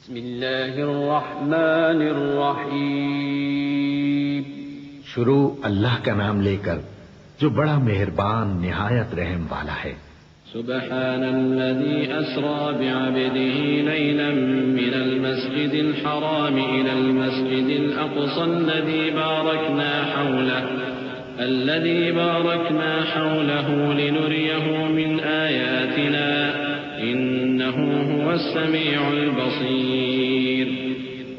بسم اللہ الرحمن الرحیم۔ شروع اللہ کا نام لے کر جو بڑا مہربان نہایت رحم والا ہے۔ سبحان الذي أسرى بعبده ليلا من المسجد الحرام إلى المسجد الأقصى الذي باركنا حوله لنريه من آياتنا إنه هو السميع البصير۔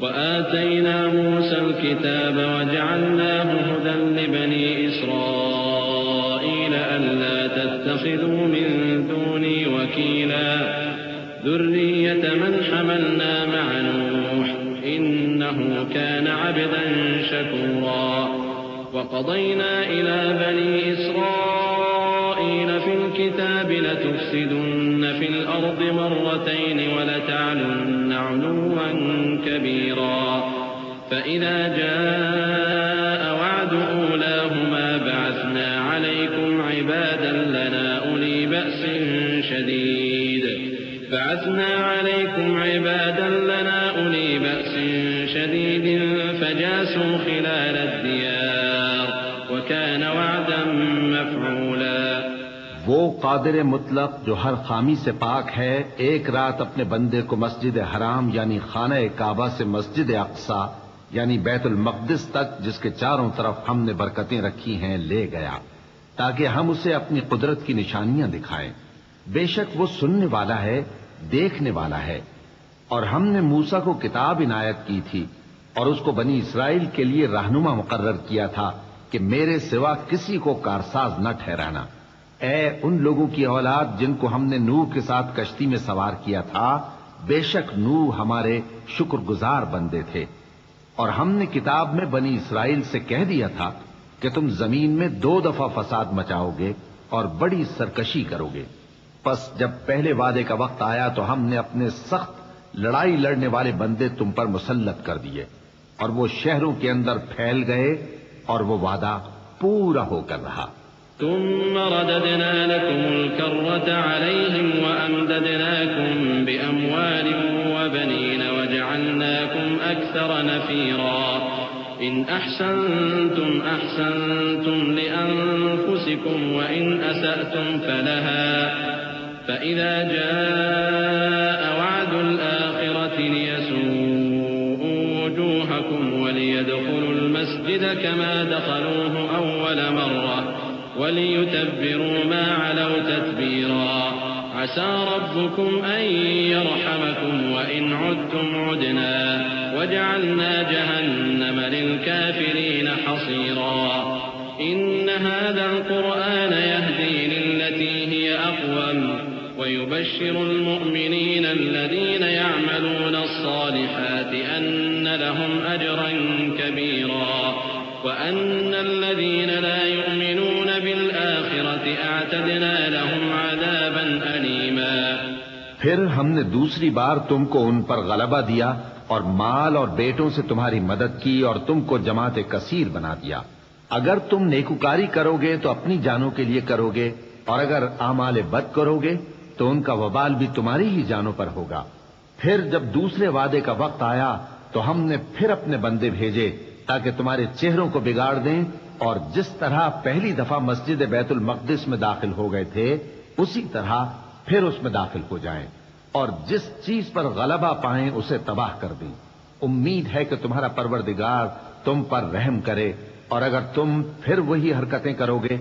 وآتينا موسى الكتاب وجعلناه هدى لبني إسرائيل ألا تتخذوا من دوني وكيلا ذرية من حملنا مع نوح إنه كان عبدا شكورا۔ وقضينا إلى بني إسرائيل في الكتاب لتفسدن في الأرض مرتين ولتعلن علوا كبيرا فإذا جاء وعد أولاهما بعثنا عليكم عبادا لنا أولي بأس شديد فجاسوا خلال الديار وكان وعدا مفعولا۔ وہ قادر مطلق جو ہر خامی سے پاک ہے، ایک رات اپنے بندے کو مسجد حرام یعنی خانہ کعبہ سے مسجد اقصی یعنی بیت المقدس تک، جس کے چاروں طرف ہم نے برکتیں رکھی ہیں، لے گیا تاکہ ہم اسے اپنی قدرت کی نشانیاں دکھائیں۔ بے شک وہ سننے والا ہے، دیکھنے والا ہے۔ اور ہم نے موسیٰ کو کتاب عنایت کی تھی اور اس کو بنی اسرائیل کے لیے رہنما مقرر کیا تھا کہ میرے سوا کسی کو کارساز نہ ٹھہرانا۔ اے ان لوگوں کی اولاد جن کو ہم نے نوح کے ساتھ کشتی میں سوار کیا تھا، بے شک نوح ہمارے شکر گزار بندے تھے۔ اور ہم نے کتاب میں بنی اسرائیل سے کہہ دیا تھا کہ تم زمین میں 2 دفعہ فساد مچاؤ گے اور بڑی سرکشی کرو گے۔ پس جب پہلے وعدے کا وقت آیا تو ہم نے اپنے سخت لڑائی لڑنے والے بندے تم پر مسلط کر دیے اور وہ شہروں کے اندر پھیل گئے اور وہ وعدہ پورا ہو کر رہا۔ ثم رددنا لكم الكرة عليهم وأمددناكم بأموال وبنين وجعلناكم أكثر نفيرا۔ إن أحسنتم أحسنتم لأنفسكم وإن أسأتم فلها فإذا جاء وعد الآخرة ليسوءوا وجوهكم وليدخلوا المسجد كما دخلوه أول مرة وليتبروا ما علوا تتبيرا۔ عسى ربكم أن يرحمكم وإن عدتم عدنا وجعلنا جهنم للكافرين حصيرا۔ إن هذا القرآن يهدي للتي هي أقوم ويبشر المؤمنين الذين يعملون الصالحات أن لهم أجرا كبيرا وأن الذين لا يؤمنون بالآخرة أعتدنا لهم عذابا أليما۔ پھر ہم نے دوسری بار تم کو ان پر غلبہ دیا اور مال اور بیٹوں سے تمہاری مدد کی اور تم کو جماعت کثیر بنا دیا۔ اگر تم نیکوکاری کرو گے تو اپنی جانوں کے لیے کرو گے، اور اگر اعمال بد کرو گے تو ان کا وبال بھی تمہاری ہی جانوں پر ہوگا۔ پھر جب دوسرے وعدے کا وقت آیا تو ہم نے پھر اپنے بندے بھیجے تاکہ تمہارے چہروں کو بگاڑ دیں، اور جس طرح پہلی دفعہ مسجد بیت المقدس میں داخل ہو گئے تھے اسی طرح پھر اس میں داخل ہو جائیں، اور جس چیز پر غلبہ پائیں اسے تباہ کر دیں۔ امید ہے کہ تمہارا پروردگار تم پر رحم کرے، اور اگر تم پھر وہی حرکتیں کرو گے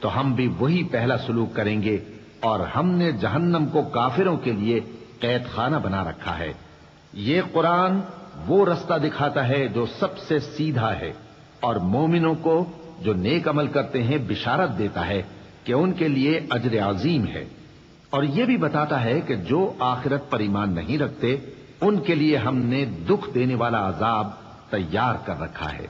تو ہم بھی وہی پہلا سلوک کریں گے، اور ہم نے جہنم کو کافروں کے لیے قید خانہ بنا رکھا ہے۔ یہ قرآن وہ رستہ دکھاتا ہے جو سب سے سیدھا ہے، اور مومنوں کو جو نیک عمل کرتے ہیں بشارت دیتا ہے کہ ان کے لیے اجر عظیم ہے، اور یہ بھی بتاتا ہے کہ جو آخرت پر ایمان نہیں رکھتے ان کے لیے ہم نے دکھ دینے والا عذاب تیار کر رکھا ہے۔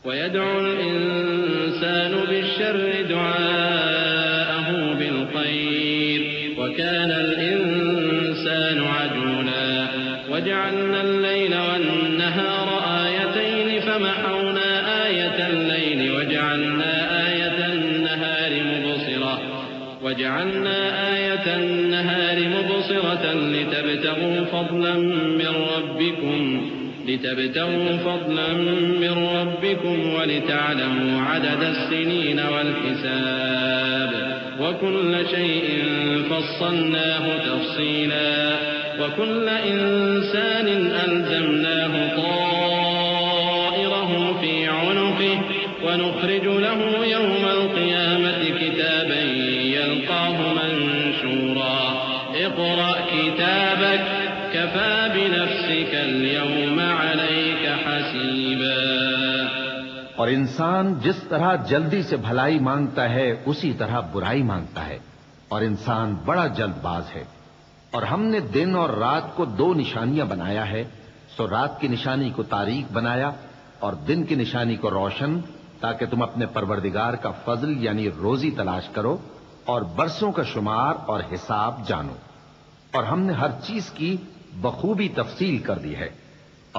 وَيَدْعُ الْإِنسَانُ بِالشَّرِّ دُعَاءَهُ بِالْخَيْرِ وَكَانَ الْإِنسَانُ عَجُولًا۔ وَجَعَلْنَا اللَّيْلَ وَالنَّهَارَ آيَتَيْنِ فَمَحَوْنَا آيَةَ اللَّيْلِ وَجَعَلْنَا آيَةَ النَّهَارِ مُبْصِرَةً وجعلنا آية النهار مبصرة لتبتغوا فضلا من ربكم ولتعلموا عدد السنين والحساب وكل شيء فصلناه تفصيلا وكل إنسان ألزمناه طائره في عنقه ونخرج له يوم القيامة كتابا يلقاه منشورا اقرأ كتابك كفى بنفسك اليوم عليك حسيبا. اور انسان جس طرح جلدی سے بھلائی مانگتا ہے اسی طرح برائی مانگتا ہے، اور انسان بڑا جلد باز ہے. اور ہم نے دن اور رات کو دو نشانیاں بنایا ہے، سو رات کی نشانی کو تاریک بنایا اور دن کی نشانی کو روشن، تاکہ تم اپنے پروردگار کا فضل یعنی روزی تلاش کرو اور برسوں کا شمار اور حساب جانو. اور ہم نے ہر چیز کی بخوبی تفصیل کر دی ہے،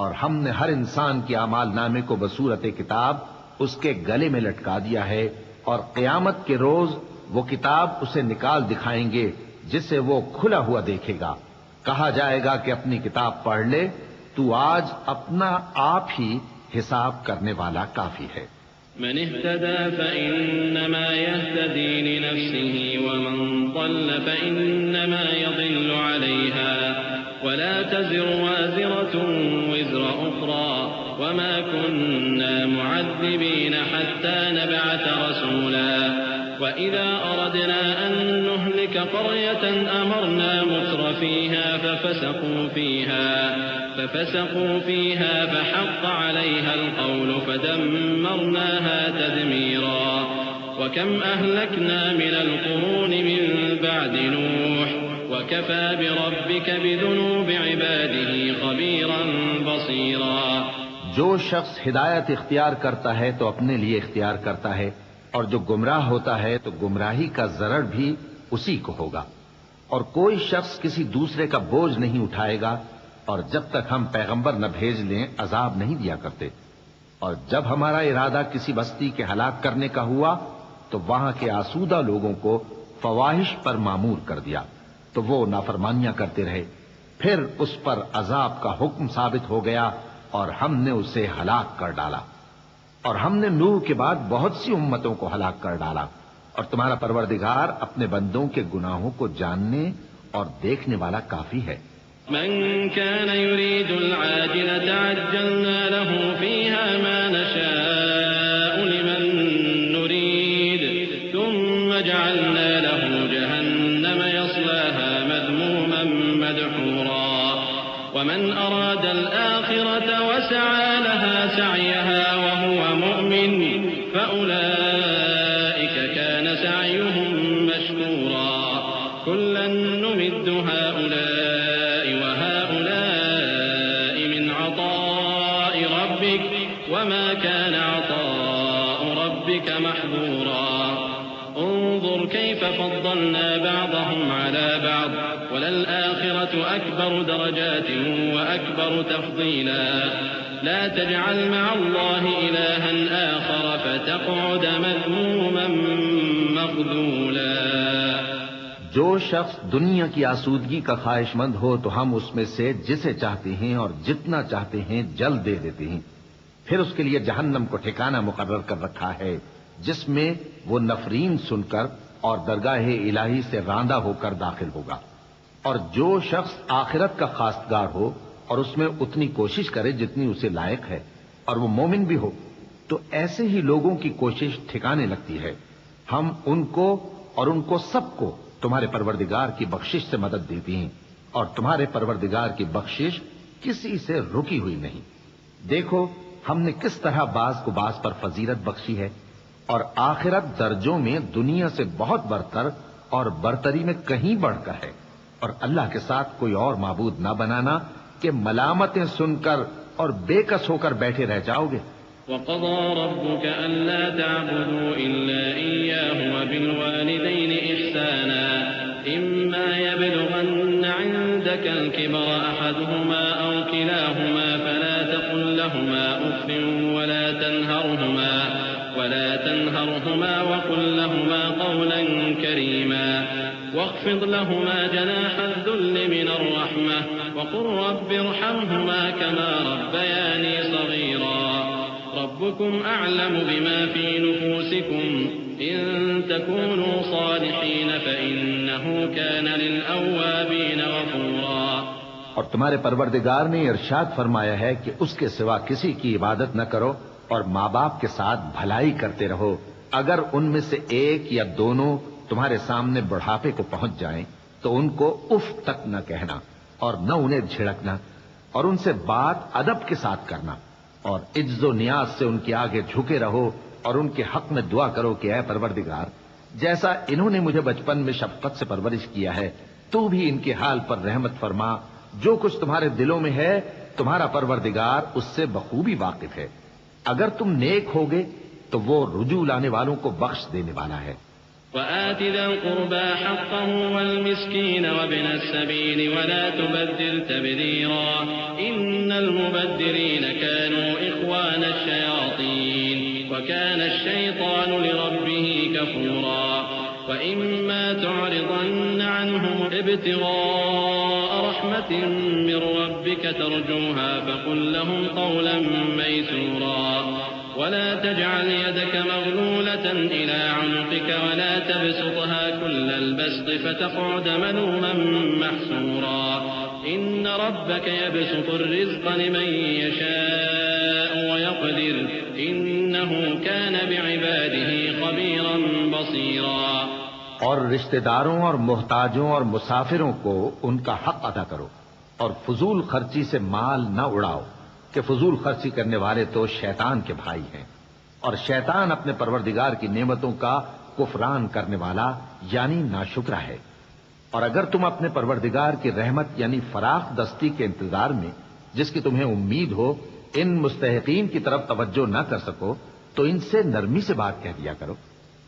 اور ہم نے ہر انسان کے اعمال نامے کو بصورت کتاب اس کے گلے میں لٹکا دیا ہے، اور قیامت کے روز وہ کتاب اسے نکال دکھائیں گے جسے وہ کھلا ہوا دیکھے گا. کہا جائے گا کہ اپنی کتاب پڑھ لے، تو آج اپنا آپ ہی حساب کرنے والا کافی ہے. من اهتدى فإنما يهتدي لنفسه ومن ضل فإنما يضل عليها ولا تزر وازرة وزر أخرى وما كنا معذبين حتى نبعث رسولا وإذا أردنا أن نهلك قرية أمرنا متر فيها ففسقوا فيها فحق عليها القول فدمرناها تدميرا. وكم أهلكنا من القرون من بعد نوح وكفى بربك بذنوب عباده خبيرا بصيرا. جو شخص ہدایت اختیار کرتا ہے تو اپنے لیے اختیار کرتا ہے، اور جو گمراہ ہوتا ہے تو گمراہی کا ضرر بھی اسی کو ہوگا. اور کوئی شخص کسی دوسرے کا بوجھ نہیں اٹھائے گا، اور جب تک ہم پیغمبر نہ بھیج لیں عذاب نہیں دیا کرتے. اور جب ہمارا ارادہ کسی بستی کے ہلاک کرنے کا ہوا تو وہاں کے آسودہ لوگوں کو فواحش پر معمور کر دیا، تو وہ نافرمانیاں کرتے رہے. پھر اس پر عذاب کا حکم ثابت ہو گیا اور ہم نے اسے ہلاک کر ڈالا. اور ہم نے نوح کے بعد بہت سی امتوں کو ہلاک کر ڈالا. اور تمہارا پروردگار اپنے بندوں کے گناہوں کو جاننے اور دیکھنے والا کافی ہے. من كان يريد العاجلة عجلنا له فيها ما نشاء لمن نريد ثم جعلنا له جهنم يصلاها مذموما مدحورا. ومن أراد الآخرة وسعى لها سعيها وهو مؤمن فأولئك كان سعيهم مشكورا. كلا نمد هؤلاء وهؤلاء من عطاء ربك وما كان عطاء ربك محظورا. انظر كيف فضلنا بعضهم على بعض وللآخرة أكبر درجات وأكبر تفضيلا. لا تجعل مع الله إلها آخر فتقعد مذموما مخذولا. جو شخص دنیا کی آسودگی کا خواہش مند ہو تو ہم اس میں سے جسے چاہتے ہیں اور جتنا چاہتے ہیں جلد دے دیتے ہیں. پھر اس کے لیے جہنم کو ٹھکانہ مقرر کر رکھا ہے جس میں وہ نفرین سن کر اور درگاہ الہی سے راندہ ہو کر داخل ہوگا. اور جو شخص آخرت کا خواستگار ہو اور اس میں اتنی کوشش کرے جتنی اسے لائق ہے اور وہ مومن بھی ہو تو ایسے ہی لوگوں کی کوشش ٹھکانے لگتی ہے. ہم ان کو اور ان کو سب کو تمہارے پروردگار کی بخشش سے مدد دیتی ہیں اور تمہارے پروردگار کی بخشش کسی سے رکی ہوئی نہیں. دیکھو ہم نے کس طرح بعض کو بعض پر فضیلت بخشی ہے اور آخرت درجوں میں دنیا سے بہت برتر اور برتری میں کہیں بڑھ کر ہے. اور اللہ کے ساتھ کوئی اور معبود نہ بنانا کہ ملامتیں سن کر اور بے کس ہو کر بیٹھے رہ جاؤ گے. وَقَضَى رَبُّكَ أَلَّا تَعْبُدُوا إِلَّا إِيَّاهُ وَبِالْوَالِدَيْنِ إِحْسَانًا إِمَّا يَبْلُغَنَّ عِندَكَ الْكِبَرَ أَحَدُهُمَا أَوْ كِلَاهُمَا فَلَا تَقُل لَّهُمَا أُفٍّ وَلَا تَنْهَرْهُمَا وَقُل لَّهُمَا قَوْلًا كَرِيمًا. واخفض لهما جناح الذل من الرحمة وقل رب ارحمهما كما ربياني صغيرا ربكم أعلم بما في نفوسكم إن تكونوا صالحين فإنه كان للأوابين غفورا. اور تمہارے پروردگار نے ارشاد فرمایا ہے کہ اس کے سوا کسی کی عبادت نہ کرو اور ماں باپ کے ساتھ بھلائی کرتے رہو. اگر ان میں سے ایک یا دونوں تمہارے سامنے بڑھاپے کو پہنچ جائیں تو ان کو اف تک نہ کہنا اور نہ انہیں جھڑکنا اور ان سے بات ادب کے ساتھ کرنا اور عجز و نیاز سے ان کے آگے جھکے رہو اور ان کے حق میں دعا کرو کہ اے پروردگار جیسا انہوں نے مجھے بچپن میں شفقت سے پرورش کیا ہے تو بھی ان کے حال پر رحمت فرما. جو کچھ تمہارے دلوں میں ہے تمہارا پروردگار اس سے بخوبی واقف ہے. اگر تم نیک ہوگے تو وہ رجوع لانے والوں کو بخش دینے والا ہے. وآت ذا القربى حقه والمسكين وابن السبيل ولا تبذر تبذيرا إن المبذرين كانوا إخوان الشياطين وكان الشيطان لربه كفورا. وإما تعرضن عنهم ابتغاء رحمة من ربك ترجوها فقل لهم قولا ميسورا. ولا تجعل يدك مغلولة إلى عنقك ولا تبسطها كل البسط فتقعد ملوما محسورا. إن ربك يبسط الرزق لمن يشاء ويقدر إنه كان بعباده خبيرا بصيرا. اور رشتہ داروں اور محتاجوں اور مسافروں کو ان کا حق ادا کرو اور فضول خرچی سے مال نہ اڑاؤ کہ فضول خرچی کرنے والے تو شیطان کے بھائی ہیں اور شیطان اپنے پروردگار کی نعمتوں کا کفران کرنے والا یعنی ناشکرا ہے. اور اگر تم اپنے پروردگار کی رحمت یعنی فراخ دستی کے انتظار میں جس کی تمہیں امید ہو ان مستحقین کی طرف توجہ نہ کر سکو تو ان سے نرمی سے بات کہہ دیا کرو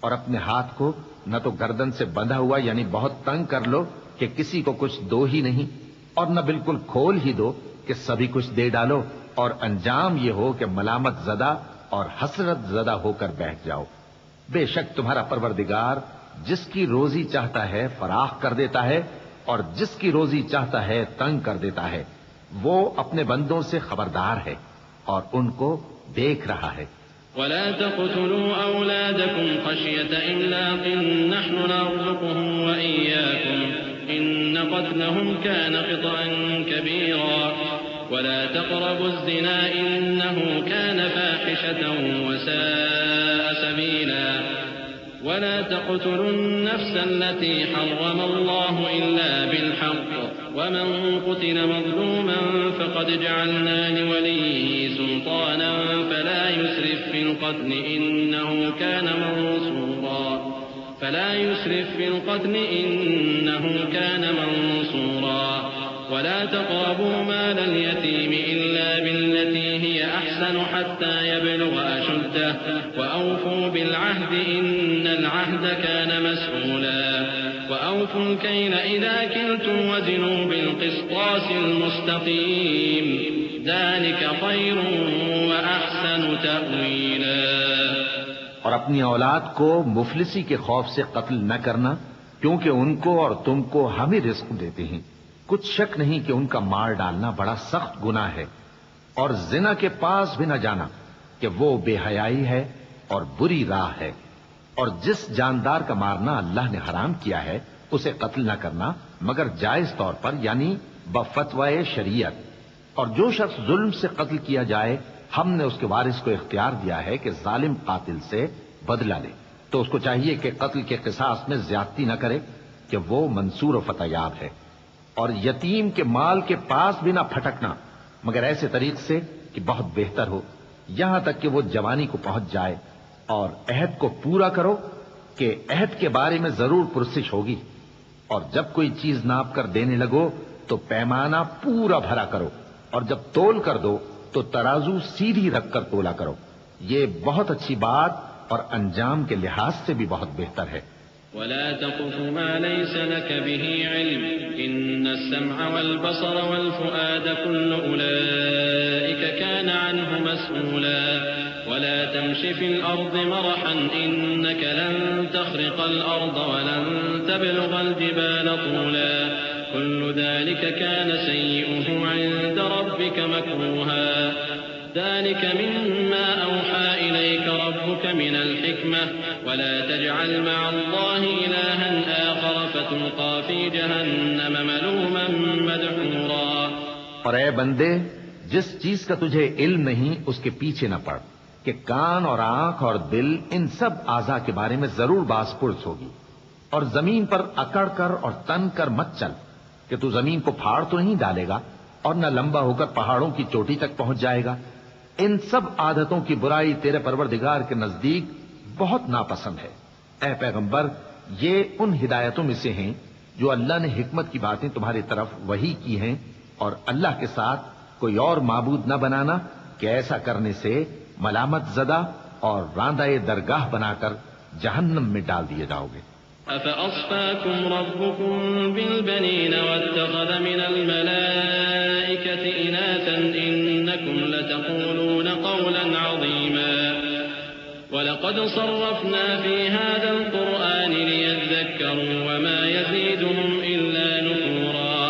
اور اپنے ہاتھ کو نہ تو گردن سے بندھا ہوا یعنی بہت تنگ کر لو کہ کسی کو کچھ دو ہی نہیں اور نہ بالکل کھول ہی دو کہ سبھی کچھ دے ڈالو اور انجام یہ ہو کہ ملامت زدہ اور حسرت زدہ ہو کر بیٹھ جاؤ. بے شک تمہارا پروردگار جس کی روزی چاہتا ہے فراخ کر دیتا ہے اور جس کی روزی چاہتا ہے تنگ کر دیتا ہے. وہ اپنے بندوں سے خبردار ہے اور ان کو دیکھ رہا ہے. ولا تقتلوا أولادكم خشية إملاق نحن نرزقهم وإياكم إن قتلهم كان خطأ كبيرا. ولا تقربوا الزنا إنه كان فاحشة وساء سبيلا. ولا تقتلوا النفس التي حرم الله إلا بالحق ومن قتل مظلوما فقد جعلنا لوليه سلطانا فلا يسرف في القتل إنه كان منصورا. ولا تقربوا مال اليتيم إلا بالتي هي أحسن حتى يبلغ أشده وأوفوا بالعهد إن العهد كان مسؤولا. وأوفوا الكيل إذا كلتم وزنوا بالقسطاس المستقيم ذلك خير وأحسن تأويلا. اور اپنی اولاد کو مفلسی کے خوف سے قتل نہ کرنا کیونکہ ان کو اور تم کو ہم ہی رزق دیتے ہیں. کچھ شک نہیں کہ ان کا مار ڈالنا بڑا سخت گناہ ہے. اور زنا کے پاس بھی نہ جانا کہ وہ بے حیائی ہے اور بری راہ ہے. اور جس جاندار کا مارنا اللہ نے حرام کیا ہے اسے قتل نہ کرنا مگر جائز طور پر یعنی بفتوائے شریعت. اور جو شخص ظلم سے قتل کیا جائے ہم نے اس کے وارث کو اختیار دیا ہے کہ ظالم قاتل سے بدلہ لے تو اس کو چاہیے کہ قتل کے قصاص میں زیادتی نہ کرے کہ وہ منصور و فتح یاب ہے. اور یتیم کے مال کے پاس بھی نہ پھٹکنا مگر ایسے طریق سے کہ بہت بہتر ہو یہاں تک کہ وہ جوانی کو پہنچ جائے. اور عہد کو پورا کرو کہ عہد کے بارے میں ضرور پرسش ہوگی. اور جب کوئی چیز ناپ کر دینے لگو تو پیمانہ پورا بھرا کرو اور جب تول کر دو تو ترازو سیدھی رکھ کر تولا کرو. یہ بہت اچھی بات اور انجام کے لحاظ سے بھی بہت بہتر ہے. ولا تقف ما ليس لك به علم إن السمع والبصر والفؤاد كل أولئك كان عنه مسؤولا ولا تمش في الأرض مرحا إنك لن تخرق الأرض ولن تبلغ الجبال طولا كل ذلك كان سيئه عند ربك مكروها ذلك مما أوحى إليك ربك من الحكمة ولا تجعل مع الله إلها آخر فتلقى في جهنم ملوما مدحورا۔ اور اے بندے، جس چیز کا تجھے علم نہیں اس کے پیچھے نہ پڑ کہ کان اور آنکھ اور دل ان سب اعضاء کے بارے میں ضرور باز پرس ہوگی، اور زمین پر اکڑ کر اور تن کر مت چل کہ تو زمین کو پھاڑ تو نہیں ڈالے گا اور نہ لمبا ہو کر پہاڑوں کی چوٹی تک پہنچ جائے گا۔ ان سب عادتوں کی برائی تیرے پروردگار کے نزدیک بہت ناپسند ہے۔ اے پیغمبر، یہ ان ہدایتوں میں سے ہیں جو اللہ نے حکمت کی باتیں تمہاری طرف وحی کی ہیں، اور اللہ کے ساتھ کوئی اور معبود نہ بنانا کہ ایسا کرنے سے ملامت زدہ اور راندہ درگاہ بنا کر جہنم میں ڈال دیے جاؤ گے۔ أفأصفاكم ربكم بالبنين واتخذ من الملائكة إناثا إنكم لتقولون قولا عظيما ولقد صرفنا في هذا القرآن ليذكروا وما يزيدهم إلا نفورا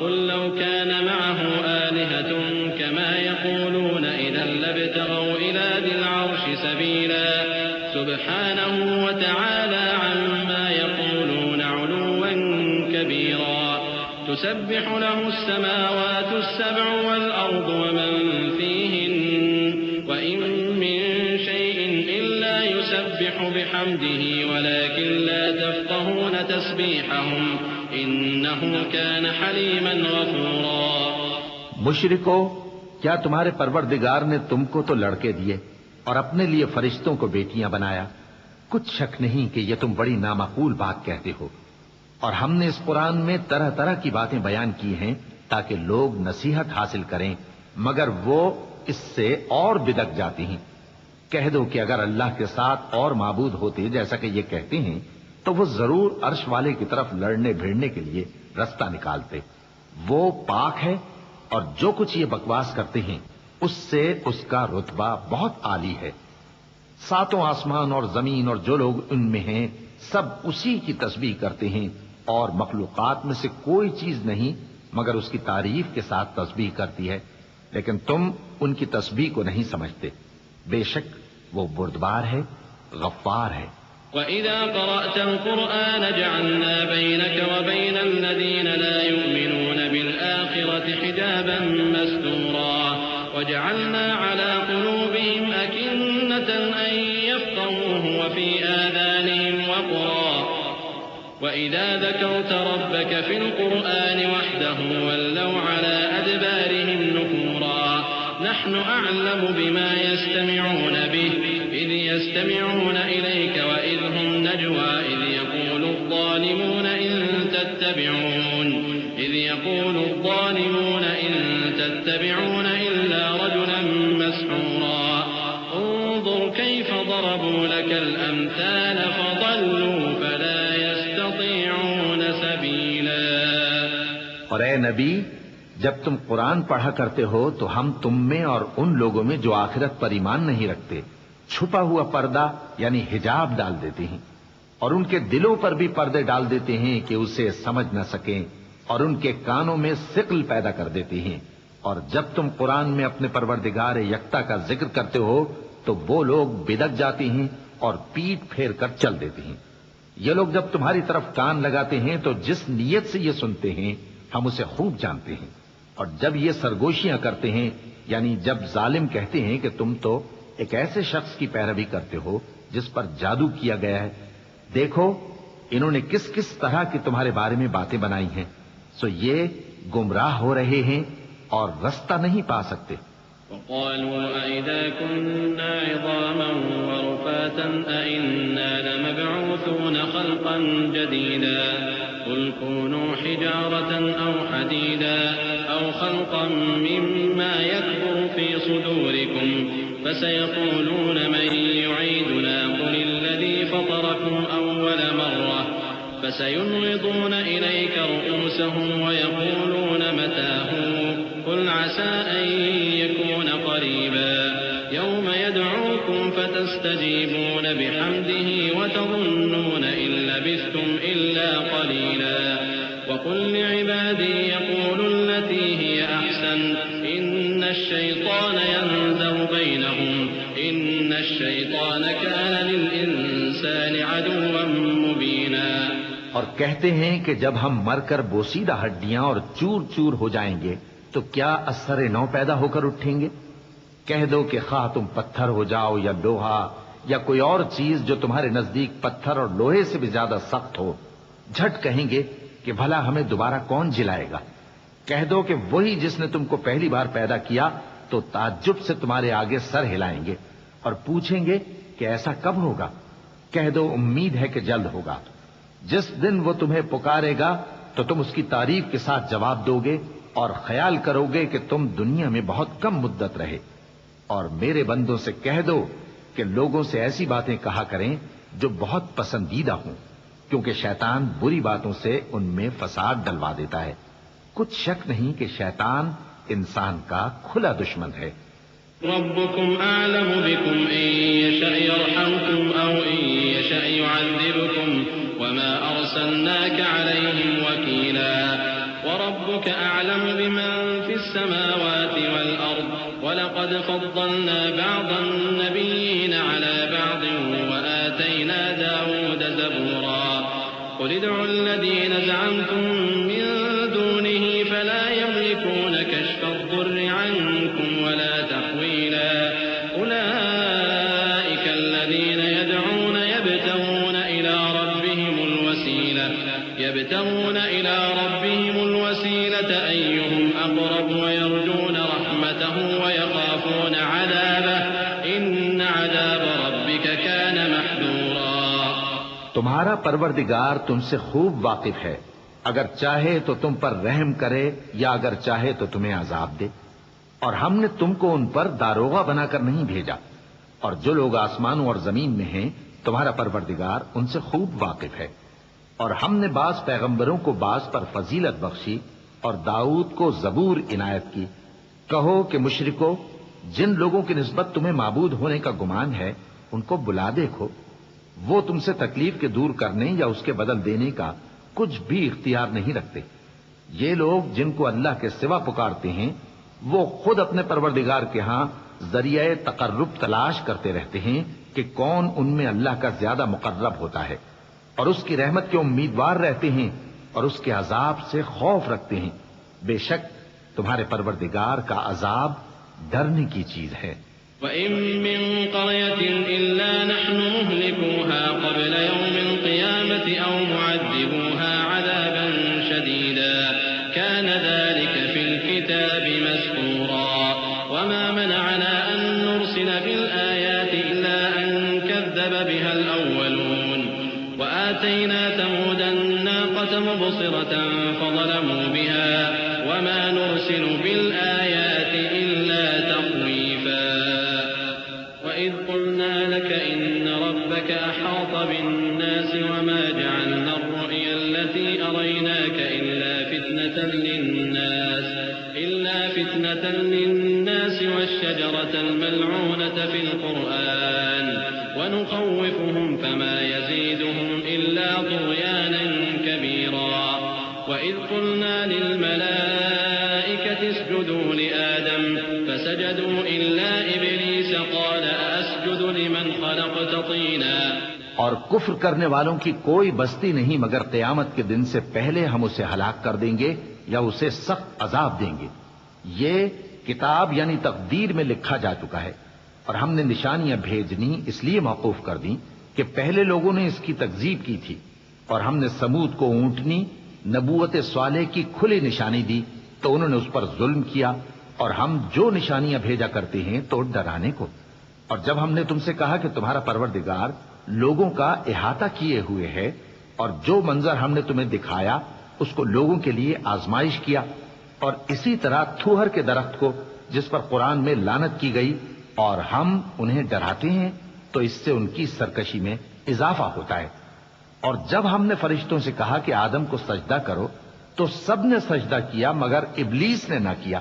قل لو كان معه آلهة كما يقولون إذا لابتغوا إلى ذي العرش سبيلا سبحانه وتعالى عما يقولون علوا كبيرا تسبح له السماوات السبع والأرض ومن فيهن وإن من شيء إلا يسبح بحمده ولكن لا تفقهون تسبيحهم إنه كان حليما غفورا۔ مشرکو، کیا تمہارے پروردگار نے تم کو تو لڑکے دیے اور اپنے لیے فرشتوں کو بیٹیاں بنایا؟ کچھ شک نہیں کہ یہ تم بڑی نامعقول بات کہتے ہو، اور ہم نے اس قرآن میں طرح طرح کی باتیں بیان کی ہیں تاکہ لوگ نصیحت حاصل کریں، مگر وہ اس سے اور بدک جاتے ہیں۔ کہہ دو کہ اگر اللہ کے ساتھ اور معبود ہوتے جیسا کہ یہ کہتے ہیں تو وہ ضرور عرش والے کی طرف لڑنے بھیڑنے کے لیے رستہ نکالتے۔ وہ پاک ہے، اور جو کچھ یہ بکواس کرتے ہیں اس سے اس کا رتبہ بہت عالی ہے۔ ساتوں آسمان اور زمین اور جو لوگ ان میں ہیں سب اسی کی تسبیح کرتے ہیں، اور مخلوقات میں سے کوئی چیز نہیں مگر اس کی تعریف کے ساتھ تسبیح کرتی ہے، لیکن تم ان کی تسبیح کو نہیں سمجھتے۔ بے شک وہ بردبار ہے، غفار ہے۔ وَإِذَا قَرَأْتَ الْقُرْآنَ جَعَلْنَا بَيْنَكَ وَبَيْنَ الَّذِينَ لَا يُؤْمِنُونَ بِالْآخِرَةِ حِجَابًا مَسْتُورًا وَجَعَلْنَا عَلَى قُلُوبِهِمْ أَكِنَّةً أَن يَفْقَهُوهُ وَفِي آذَانِهِمْ وَقْرًا وَإِذَا ذَكَرْتَ رَبَّكَ فِي الْقُرْآنِ وَحْدَهُ وَلَّوْا عَلَى أَدْبَارِهِمْ نُفُورًا نَحْنُ أَعْلَمُ بِمَا يَسْتَمِعُونَ بِهِ إذ يستمعون إليك وإذ هم نجوى إذ يقول الظالمون إن تتبعون إلا رجلا مسحورا انظر كيف ضربوا لك الأمثال فضلوا فلا يستطيعون سبيلا۔ اور اے نبی، جب تم قرآن پڑھا کرتے ہو تو ہم تم میں اور ان لوگوں میں جو آخرت پر ایمان نہیں رکھتے چھپا ہوا پردہ یعنی حجاب ڈال دیتے ہیں، اور ان کے دلوں پر بھی پردے ڈال دیتے ہیں کہ اسے سمجھ نہ سکیں، اور ان کے کانوں میں ثقل پیدا کر دیتے ہیں۔ اور جب تم قرآن میں اپنے پروردگار یکتا کا ذکر کرتے ہو تو وہ لوگ بدک جاتے ہیں اور پیٹ پھیر کر چل دیتے ہیں۔ یہ لوگ جب تمہاری طرف کان لگاتے ہیں تو جس نیت سے یہ سنتے ہیں ہم اسے خوب جانتے ہیں، اور جب یہ سرگوشیاں کرتے ہیں یعنی جب ظالم کہتے ہیں کہ تم تو ایک ایسے شخص کی پیروی کرتے ہو جس پر جادو کیا گیا ہے، دیکھو انہوں نے کس کس طرح کی تمہارے بارے میں باتیں بنائی ہیں، سو یہ گمراہ ہو رہے ہیں اور رستہ نہیں پا سکتے۔ وقالوا أئذا كنا عظاما ورفاتا أئنا لمبعوثون خلقا جديدا قل كونوا حجارة أو حديدا أو خلقا مما يكبر في صدوركم فسيقولون من يعيدنا قل الذي فطركم أول مرة فسينغضون إليك رؤوسهم ويقولون متى هو قل عسى أن يكون قريبا فتستجيبون بحمده وتظنون إن لبثتم إلا قليلا وقل لعبادي يقولوا التي هي أحسن إن الشيطان ينزغ بينهم إن الشيطان كان للإنسان عدوا مبينا۔ اور کہتے ہیں کہ جب ہم مر کر بوسیدہ ہڈیاں اور چور چور ہو جائیں گے تو کیا اثر نو پیدا ہو کر اٹھیں گے؟ کہہ دو کہ خواہ تم پتھر ہو جاؤ یا لوہا یا کوئی اور چیز جو تمہارے نزدیک پتھر اور لوہے سے بھی زیادہ سخت ہو، جھٹ کہیں گے کہ بھلا ہمیں دوبارہ کون جلائے گا؟ کہہ دو کہ وہی جس نے تم کو پہلی بار پیدا کیا تو تعجب سے تمہارے آگے سر ہلائیں گے اور پوچھیں گے کہ ایسا کب ہوگا؟ کہہ دو امید ہے کہ جلد ہوگا۔ جس دن وہ تمہیں پکارے گا تو تم اس کی تعریف کے ساتھ جواب دو گے اور خیال کرو گے کہ تم دنیا میں بہت کم مدت رہے۔ اور میرے بندوں سے کہہ دو کہ لوگوں سے ایسی باتیں کہا کریں جو بہت پسندیدہ ہوں، کیونکہ شیطان بری باتوں سے ان میں فساد ڈلوا دیتا ہے۔ کچھ شک نہیں کہ شیطان انسان کا کھلا دشمن ہے۔ ربكم أعلم بكم إن يشأ يرحمكم أو إن يشأ يعذبكم وما أرسلناك عليهم وكيلا وربك أعلم بمن في السماوات والأرض ولقد فضلنا بعض النبيين على بعض وآتينا داود زبورا قل ادعوا الذين زعمتم من دونه فلا يملكون كشف الضر عنكم ولا تحويلا أولئك الذين يدعون يبتغون إلى ربهم الوسيلة أيهم أقرب ويرجون رحمته ويخافون عذابه إن عذاب ربك كان محذورا۔ تمہارا پروردگار تم سے خوب واقف ہے، اگر چاہے تو تم پر رحم کرے یا اگر چاہے تو تمہیں عذاب دے، اور ہم نے تم کو ان پر داروغہ بنا کر نہیں بھیجا، اور جو لوگ آسمانوں اور زمین میں ہیں تمہارا پروردگار ان سے خوب واقف ہے۔ اور ہم نے بعض پیغمبروں کو بعض پر فضیلت بخشی اور داؤد کو زبور عنایت کی۔ کہو کہ مشرکو، جن لوگوں کی نسبت تمہیں معبود ہونے کا گمان ہے ان کو بلا دیکھو، وہ تم سے تکلیف کے دور کرنے یا اس کے بدل دینے کا کچھ بھی اختیار نہیں رکھتے۔ یہ لوگ جن کو اللہ کے سوا پکارتے ہیں وہ خود اپنے پروردگار کے ہاں ذریعہ تقرب تلاش کرتے رہتے ہیں کہ کون ان میں اللہ کا زیادہ مقرب ہوتا ہے، اور اس کی رحمت کے امیدوار رہتے ہیں اور اس کے عذاب سے خوف رکھتے ہیں۔ بے شک تمہارے پروردگار کا عذاب ڈرنے کی چیز ہے۔ وَإِن مِّن قَرْيَةٍ إِلَّا نَحْنُ مُهْلِكُوهَا قَبْلَ يَوْمِ الْقِيَامَةِ أَوْ مُعَذِّبُوهَا عَذَابًا شَدِيدًا كَانَ ذَلِكَ فِي الْكِتَابِ مَسْطُورًا وَمَا مَنَعَنَا أَن نُّرْسِلَ بِالْآيَاتِ إِلَّا أَن كَذَّبَ بِهَا الْأَوَّلُونَ وآتينا ثمود الناقة مبصرة فظلموا بها وما نرسل بالآيات إلا تخويفا وإذ قلنا لك إن ربك أحاط بالناس وما جعلنا الرؤيا التي أريناك إلا فتنة للناس والشجرة الملعونة في القرآن ونخوفهم فما يزيدهم إلا طغيانا كبيرا وإذ قلنا للملائكة اسجدوا لآدم فسجدوا إلا إبليس قال أسجد لمن خلقت طينا۔ اور کفر کرنے والوں کی کوئی بستی نہیں مگر قیامت کے دن سے پہلے ہم اسے ہلاک کر دیں گے یا اسے سخت عذاب دیں گے۔ یہ کتاب یعنی تقدیر میں لکھا جا چکا ہے، اور ہم نے نشانیاں بھیجنی اس لیے موقوف کر دیں کہ پہلے لوگوں نے اس کی تکذیب کی تھی، اور ہم نے سمود کو اونٹنی نبوت صالح کی کھلی نشانی دی تو انہوں نے اس پر ظلم کیا، اور ہم جو نشانیاں بھیجا کرتے ہیں تو ڈرانے کو۔ اور جب ہم نے تم سے کہا کہ تمہارا پروردگار لوگوں کا احاطہ کیے ہوئے ہے اور جو منظر ہم نے تمہیں دکھایا اس کو لوگوں کے لیے آزمائش کیا، اور اسی طرح تھوہر کے درخت کو جس پر قرآن میں لعنت کی گئی، اور ہم انہیں ڈراتے ہیں تو اس سے ان کی سرکشی میں اضافہ ہوتا ہے۔ اور جب ہم نے فرشتوں سے کہا کہ آدم کو سجدہ کرو تو سب نے سجدہ کیا مگر ابلیس نے نہ کیا،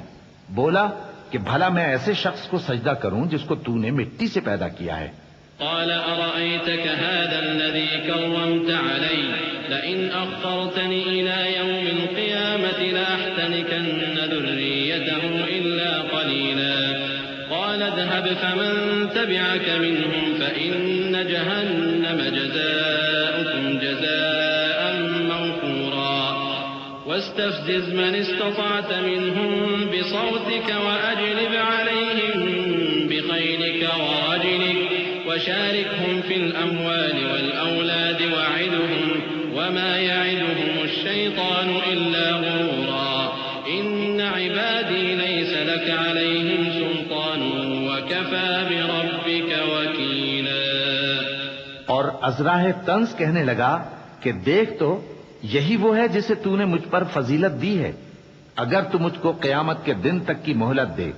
بولا کہ بھلا میں ایسے شخص کو سجدہ کروں جس کو تو نے مٹی سے پیدا کیا ہے۔ قال أرأيتك هذا الذي كرمت علي لئن أخرتني إلى يوم القيامة لأحتنكن ذريته إلا قليلا قال اذهب فمن تبعك منهم فإن جهنم جزاؤكم جزاء موفورا واستفزز من استطعت منهم بصوتك وأجلب عليهم بخيلك ورجلك وشاركهم في الأموال والأولاد وعدهم وما يعدهم الشيطان إلا غرورا إن عبادي ليس لك عليهم سلطان وكفى بربك وكيلا. اور ازراہ طنز کہنے لگا کہ دیکھ تو یہی وہ ہے جسے تو نے مجھ پر فضیلت دی ہے. اگر تو مجھ کو قیامت کے دن تک کی مہلت دے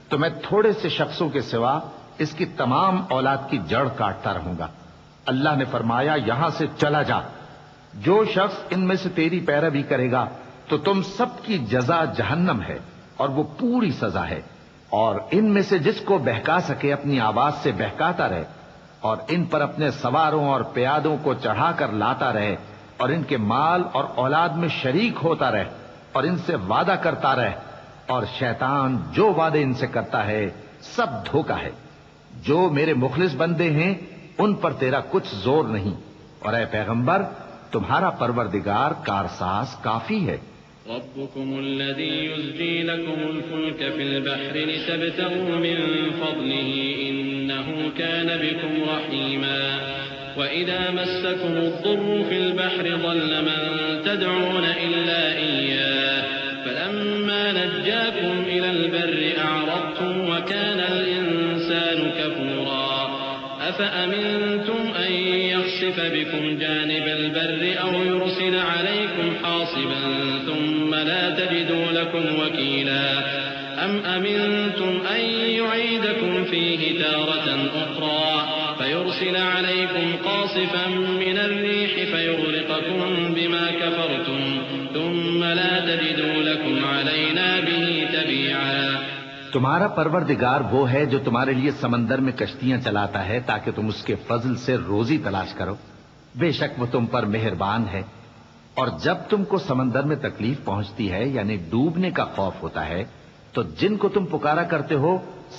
تو میں تھوڑے سے شخصوں کے سوا اس کی تمام اولاد کی جڑ کاٹتا رہوں گا. اللہ نے فرمایا یہاں سے چلا جا. جو شخص ان میں سے تیری پیروی کرے گا تو تم سب کی جزا جہنم ہے اور وہ پوری سزا ہے. اور ان میں سے جس کو بہکا سکے اپنی آواز سے بہکاتا رہے اور ان پر اپنے سواروں اور پیادوں کو چڑھا کر لاتا رہے اور ان کے مال اور اولاد میں شریک ہوتا رہے اور ان سے وعدہ کرتا رہے. اور شیطان جو وعدے ان سے کرتا ہے سب دھوکہ ہے. جو میرے مخلص بندے ہیں ان پر تیرا کچھ زور نہیں. اور اے پیغمبر تمہارا پروردگار کارساز کافی ہے. ربكم الذي يزجي لكم الفلك في البحر لتبتغوا من فضله إنه كان بكم رحيما وإذا مسكم الضر في البحر ضل من تدعون إلا إياه فلما نجاكم إلى البر أعرضتم وكان الإنسان كفورا أفأمنتم أن يخسف بكم جانب البر أو يرسل عليكم حاصبا ثم لا تجدوا لكم وكيلا أم أمنتم أن يعيدكم فيه تارة أخرى فيرسل عليكم قاصفا من الريح فيغرقكم بما كفرتم ثم لا تجدوا لكم علينا به تبيعا. تمہارا پروردگار وہ ہے جو تمہارے لیے سمندر میں کشتیاں چلاتا ہے تاکہ تم اس کے فضل سے روزی تلاش کرو. بے شک وہ تم پر مہربان ہے. اور جب تم کو سمندر میں تکلیف پہنچتی ہے یعنی ڈوبنے کا خوف ہوتا ہے تو جن کو تم پکارا کرتے ہو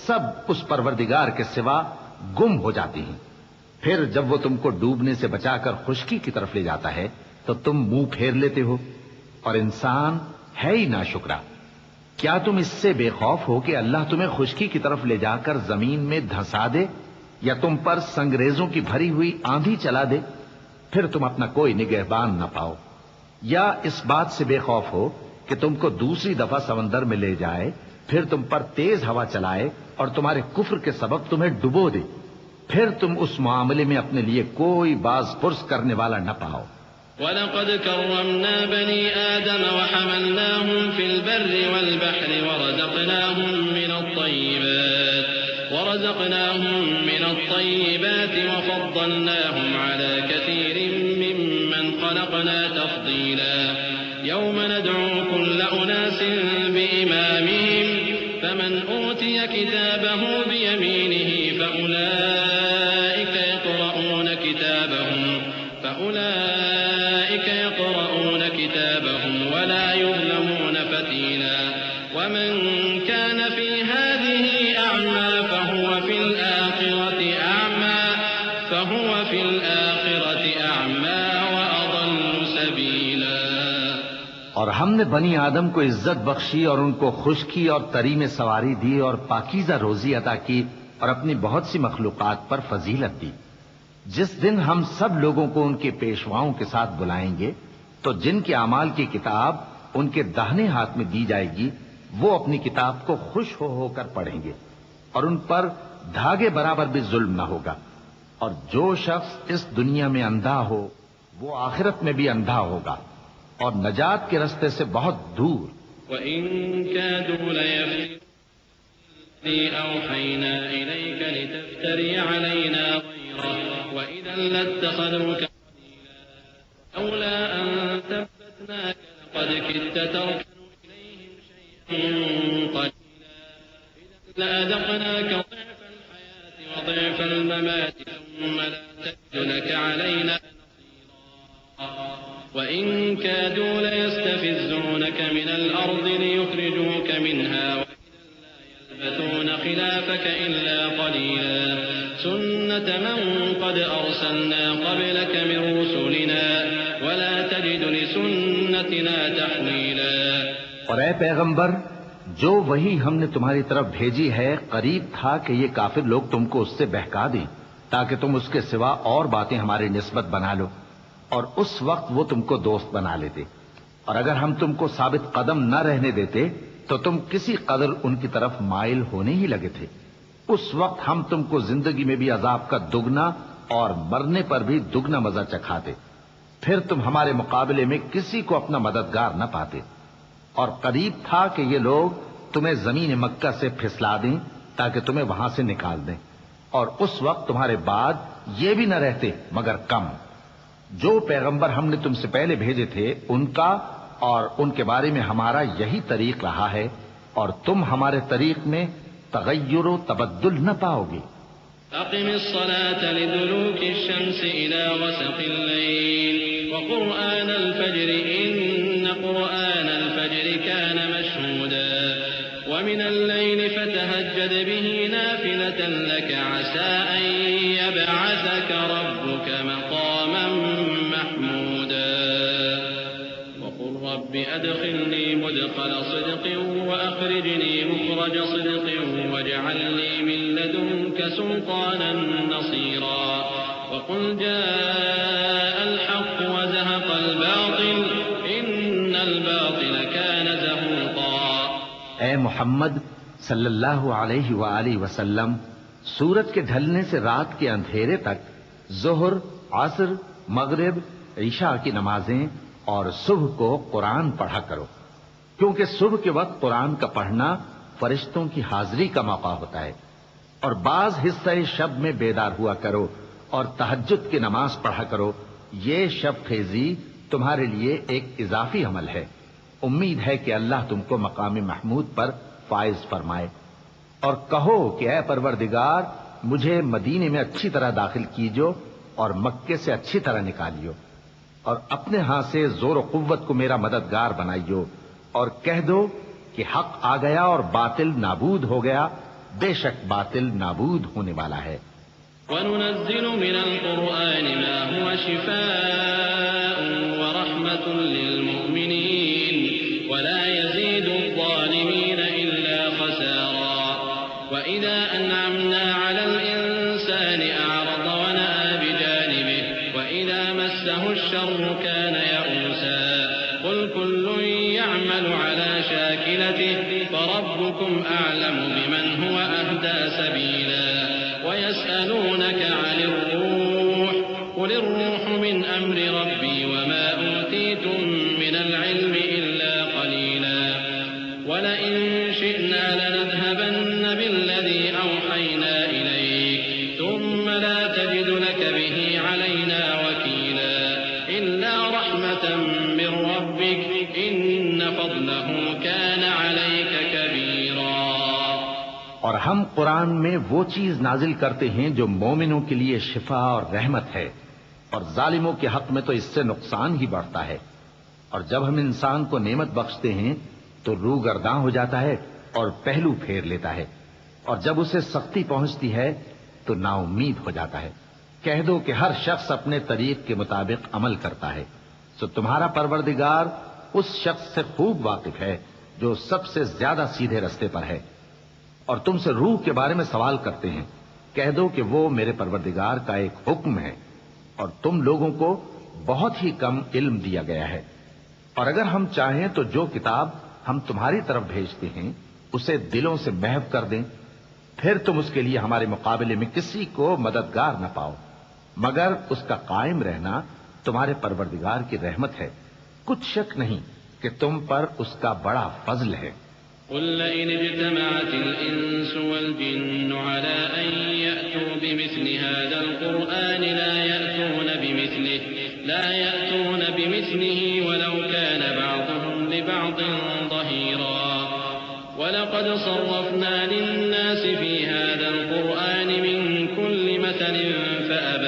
سب اس پروردگار کے سوا گم ہو جاتی ہیں. پھر جب وہ تم کو ڈوبنے سے بچا کر خشکی کی طرف لے جاتا ہے تو تم منہ پھیر لیتے ہو. اور انسان ہے ہی ناشکرا. کیا تم اس سے بے خوف ہو کہ اللہ تمہیں خشکی کی طرف لے جا کر زمین میں دھنسا دے یا تم پر سنگریزوں کی بھری ہوئی آندھی چلا دے پھر تم اپنا کوئی نگہبان نہ پاؤ؟ یا اس بات سے بے خوف ہو کہ تم کو دوسری دفعہ سمندر میں لے جائے پھر تم پر تیز ہوا چلائے اور تمہارے کفر کے سبب تمہیں ڈبو دے پھر تم اس معاملے میں اپنے لیے کوئی باز پرس کرنے والا نہ پاؤ. وَلَقَدْ كَرَّمْنَا بَنِي آدَمَ وَحَمَلْنَاهُمْ فِي الْبَرِّ وَالْبَحْرِ ورزقناهم من الطيبات وفضلناهم على كثير ممن خلقنا تفضيلا. يوم ندعو كل أناس بإمامهم فمن أوتي كتابه بيمينه فأولئك يقرؤون كتابهم ولا يظلمون فتيلا. ومن كان في هذه أعمى فهو في الآخرة أعمى وأضل سبيلا. اور ہم نے بنی آدم کو عزت بخشی اور ان کو خشکی اور تری میں سواری دی اور پاکیزہ روزی عطا کی اور اپنی بہت سی مخلوقات پر فضیلت دی. جس دن ہم سب لوگوں کو ان کے پیشواؤں کے ساتھ بلائیں گے تو جن کے اعمال کی کتاب ان کے داہنے ہاتھ میں دی جائے گی وہ اپنی کتاب کو خوش ہو کر پڑھیں گے اور ان پر دھاگے برابر بھی ظلم نہ ہوگا. اور جو شخص اس دنیا میں اندھا ہو وہ آخرت میں بھی اندھا ہوگا اور نجات کے رستے سے بہت دور. وَإِن كَادُوا لَيَفْتِنُونَكَ الَّذِي أَوْحَيْنَا إِلَيْكَ لِتَفْتَرِيَ عَلَيْنَا غَيْرَهُ وَإِذًا لَّاتَّخَذُوكَ خَلِيلًا لَّوْلَا أَن ثَبَّتْنَاكَ لَقَدْ كِدتَّ تَرْكَنُ إِلَيْهِمْ شَيْئًا قَلِيلًا إِذًا لَّأَذَقْنَاكَ ضِعْفَ الْحَيَاةِ وَضِعْفَ الْمَمَاتِ ثُمَّ ثم لا تجد لك علينا وإن كادوا ليستفزونك من الأرض ليخرجوك منها وإذا لا يلبثون خلافك إلا قليلا سنة من قد أرسلنا قبلك من رسلنا ولا تجد لسنتنا تحويلا. اور اے پیغمبر، جو وہی ہم نے تمہاری طرف بھیجی ہے قریب تھا کہ یہ کافر لوگ تم کو اس سے بہکا دیں تاکہ تم اس کے سوا اور باتیں ہماری نسبت بنا لو، اور اس وقت وہ تم کو دوست بنا لیتے. اور اگر ہم تم کو ثابت قدم نہ رہنے دیتے تو تم کسی قدر ان کی طرف مائل ہونے ہی لگے تھے. اس وقت ہم تم کو زندگی میں بھی عذاب کا دگنا اور مرنے پر بھی دگنا مزہ چکھاتے، پھر تم ہمارے مقابلے میں کسی کو اپنا مددگار نہ پاتے. اور قریب تھا کہ یہ لوگ تمہیں زمین مکہ سے پھسلا دیں تاکہ تمہیں وہاں سے نکال دیں، اور اس وقت تمہارے بعد یہ بھی نہ رہتے مگر کم. جو پیغمبر ہم نے تم سے پہلے بھیجے تھے ان کا اور ان کے بارے میں ہمارا یہی طریق رہا ہے، اور تم ہمارے طریق میں تغیر و تبدل نہ پاؤ گے. أقم الصلاة لدلوك الشمس إلى غسق الليل وقرآن الفجر إن قرآن الفجر كان مشهودا ومن الليل فتهجد به نافلة لك عسى أن يبعثك ربك مقاما محمودا وقل رب أدخلني مدخل صدق وأخرجني مخرج صدق واجعل لي من لدنك سلطانا نصيرا وقل جاء الحق وزهق الباطل إن الباطل كان زهوقا. اے محمد صلی اللہ علیہ وآلہ وسلم، سورج کے ڈھلنے سے رات کے اندھیرے تک ظہر، عصر، مغرب، عشاء کی نمازیں اور صبح کو قرآن پڑھا کرو، کیونکہ صبح کے وقت قرآن کا پڑھنا فرشتوں کی حاضری کا موقع ہوتا ہے. اور بعض حصہ شب میں بیدار ہوا کرو اور تہجد کی نماز پڑھا کرو. یہ شب خیزی تمہارے لیے ایک اضافی عمل ہے. امید ہے کہ اللہ تم کو مقام محمود پر فائز فرمائے. اور کہو کہ اے پروردگار، مجھے مدینے میں اچھی طرح داخل کیجو اور مکے سے اچھی طرح نکالیو، اور اپنے ہاں سے زور و قوت کو میرا مددگار بنائیو، اور کہہ دو کہ حق آ گیا اور باطل نابود ہو گیا، بے شک باطل نابود ہونے والا ہے. وَنُنَزِّلُ مِنَ الْقُرْآنِ مَا هُوَ شِفَاءٌ وَرَحْمَةٌ لِّلْمُؤْمِنِينَ وَلَا يَزِيدُ الظَّالِمِينَ إِلَّا خَسَارًا. وَإِذَا أَنْعَمْنَا عَلَى الْإِنسَانِ أَعْرَضَ وَنَأَىٰ بِجَانِبِهِ وَإِذَا مَسَّهُ الشَّرُّ كَانَ يَئُوسًا. قُلْ كُلٌّ يَعْمَلُ عَلَى شَاكِلَتِهِ فَرَبُّكُمْ أَعْلَمُ بِمَنْ هُوَ أَهْدَىٰ سَبِيلًا. وَيَسْأَلُونَكَ عَنِ الرُّوحِ قُلِ الرُّوحُ مِنْ أَمْرِ رَبِّي وَمَا أُوتِيتُم مِّنَ الْعِلْمِ إِلَّا قَلِيلًا. وَلَئِن شِئْنَا لَنَذْهَبَنَّ بِالَّذِي أَوْحَيْنَا إِلَيْكَ ثُمَّ لَا تَجِدُ لَكَ بِهِ عَلَيْنَا وَكِيلًا إِلَّا رَحْمَةً مِّن رَّبِّكَ إِنَّ فَضْلَهُ كَانَ عَلَيْكَ كَبِيرًا. اور ہم قرآن میں وہ چیز نازل کرتے ہیں جو مومنوں کے لیے شفا اور رحمت ہے، اور ظالموں کے حق میں تو اس سے نقصان ہی بڑھتا ہے. اور جب ہم انسان کو نعمت بخشتے ہیں تو روح گرداں ہو جاتا ہے اور پہلو پھیر لیتا ہے، اور جب اسے سختی پہنچتی ہے تو نا امید ہو جاتا ہے. کہہ دو کہ ہر شخص اپنے طریق کے مطابق عمل کرتا ہے، تو تمہارا پروردگار اس شخص سے خوب واقف ہے جو سب سے زیادہ سیدھے رستے پر ہے. اور تم سے روح کے بارے میں سوال کرتے ہیں، کہہ دو کہ وہ میرے پروردگار کا ایک حکم ہے، اور تم لوگوں کو بہت ہی کم علم دیا گیا ہے. اور اگر ہم چاہیں تو جو کتاب ہم تمہاری طرف بھیجتے ہیں اسے دلوں سے محو کر دیں، پھر تم اس کے لیے ہمارے مقابلے میں کسی کو مددگار نہ پاؤ، مگر اس کا قائم رہنا تمہارے پروردگار کی رحمت ہے. کچھ شک نہیں کہ تم پر اس کا بڑا فضل ہے. قل لئن اجتمعت الإنس والجن على أن يأتوا بمثل هذا القرآن لا يأتون بمثله ولو كان بعضهم لبعض ظهيرا. ولقد صرفنا للناس في هذا القرآن من كل مثل فأبى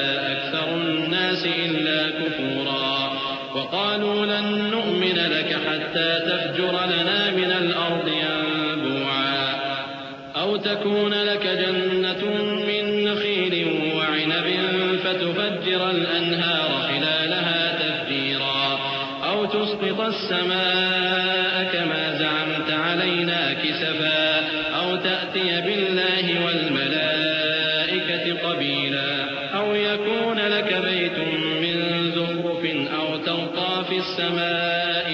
وقالوا لن نؤمن لك حتى تفجر لنا من الأرض ينبوعا أو تكون لك جنة من نخيل وعنب فتفجر الأنهار خلالها تفجيرا أو تسقط السماء كما زعمت علينا كسفا أو تأتي بالله والملائكة قبيلا أو يكون لك بيت من زخرف أو ترقى في السماء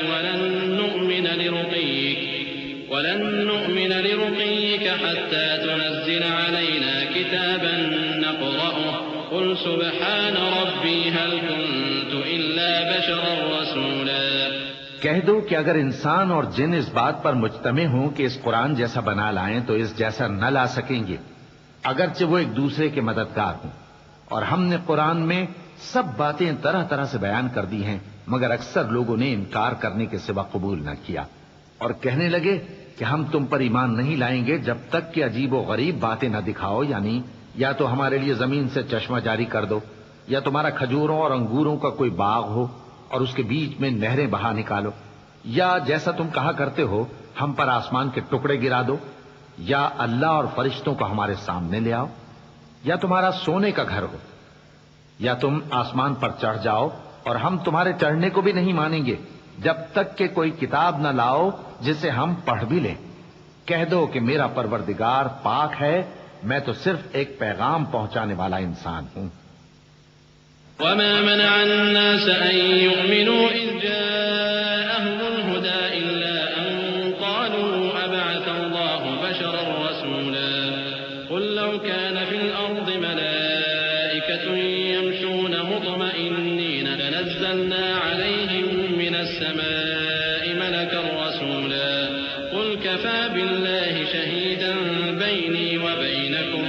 ولن نؤمن لرقيك حتى تنزل علينا كتابا نقرأه قل سبحان ربي هل كنت إلا بشرا رسولا. کہہ دو کہ اگر انسان اور جن اس بات پر مجتمع ہوں کہ اس قرآن جیسا بنا لائیں تو اس جیسا نہ لا سکیں گے، اگرچہ وہ ایک دوسرے کے مددگار ہوں. اور ہم نے قرآن میں سب باتیں طرح طرح سے بیان کر دی ہیں، مگر اکثر لوگوں نے انکار کرنے کے سوا قبول نہ کیا، اور کہنے لگے کہ ہم تم پر ایمان نہیں لائیں گے جب تک کہ عجیب و غریب باتیں نہ دکھاؤ، یعنی یا تو ہمارے لیے زمین سے چشمہ جاری کر دو، یا تمہارا کھجوروں اور انگوروں کا کوئی باغ ہو اور اس کے بیچ میں نہریں بہا نکالو، یا جیسا تم کہا کرتے ہو ہم پر آسمان کے ٹکڑے گرا دو، یا اللہ اور فرشتوں کو ہمارے سامنے لے آؤ، یا تمہارا سونے کا گھر ہو، یا تم آسمان پر چڑھ جاؤ اور ہم تمہارے چڑھنے کو بھی نہیں مانیں گے جب تک کہ کوئی کتاب نہ لاؤ جسے ہم پڑھ بھی لیں. کہہ دو کہ میرا پروردگار پاک ہے، میں تو صرف ایک پیغام پہنچانے والا انسان ہوں. وما منع الناس أن يؤمنوا إذ جاءهم الهدى إلا أن قالوا أبعث الله بشرا رسولا قل لو كان في الأرض ملائكة يمشون مطمئنين لنزلنا عليهم من السماء ملكا رسولا قل كفى بالله شهيدا بيني وبينكم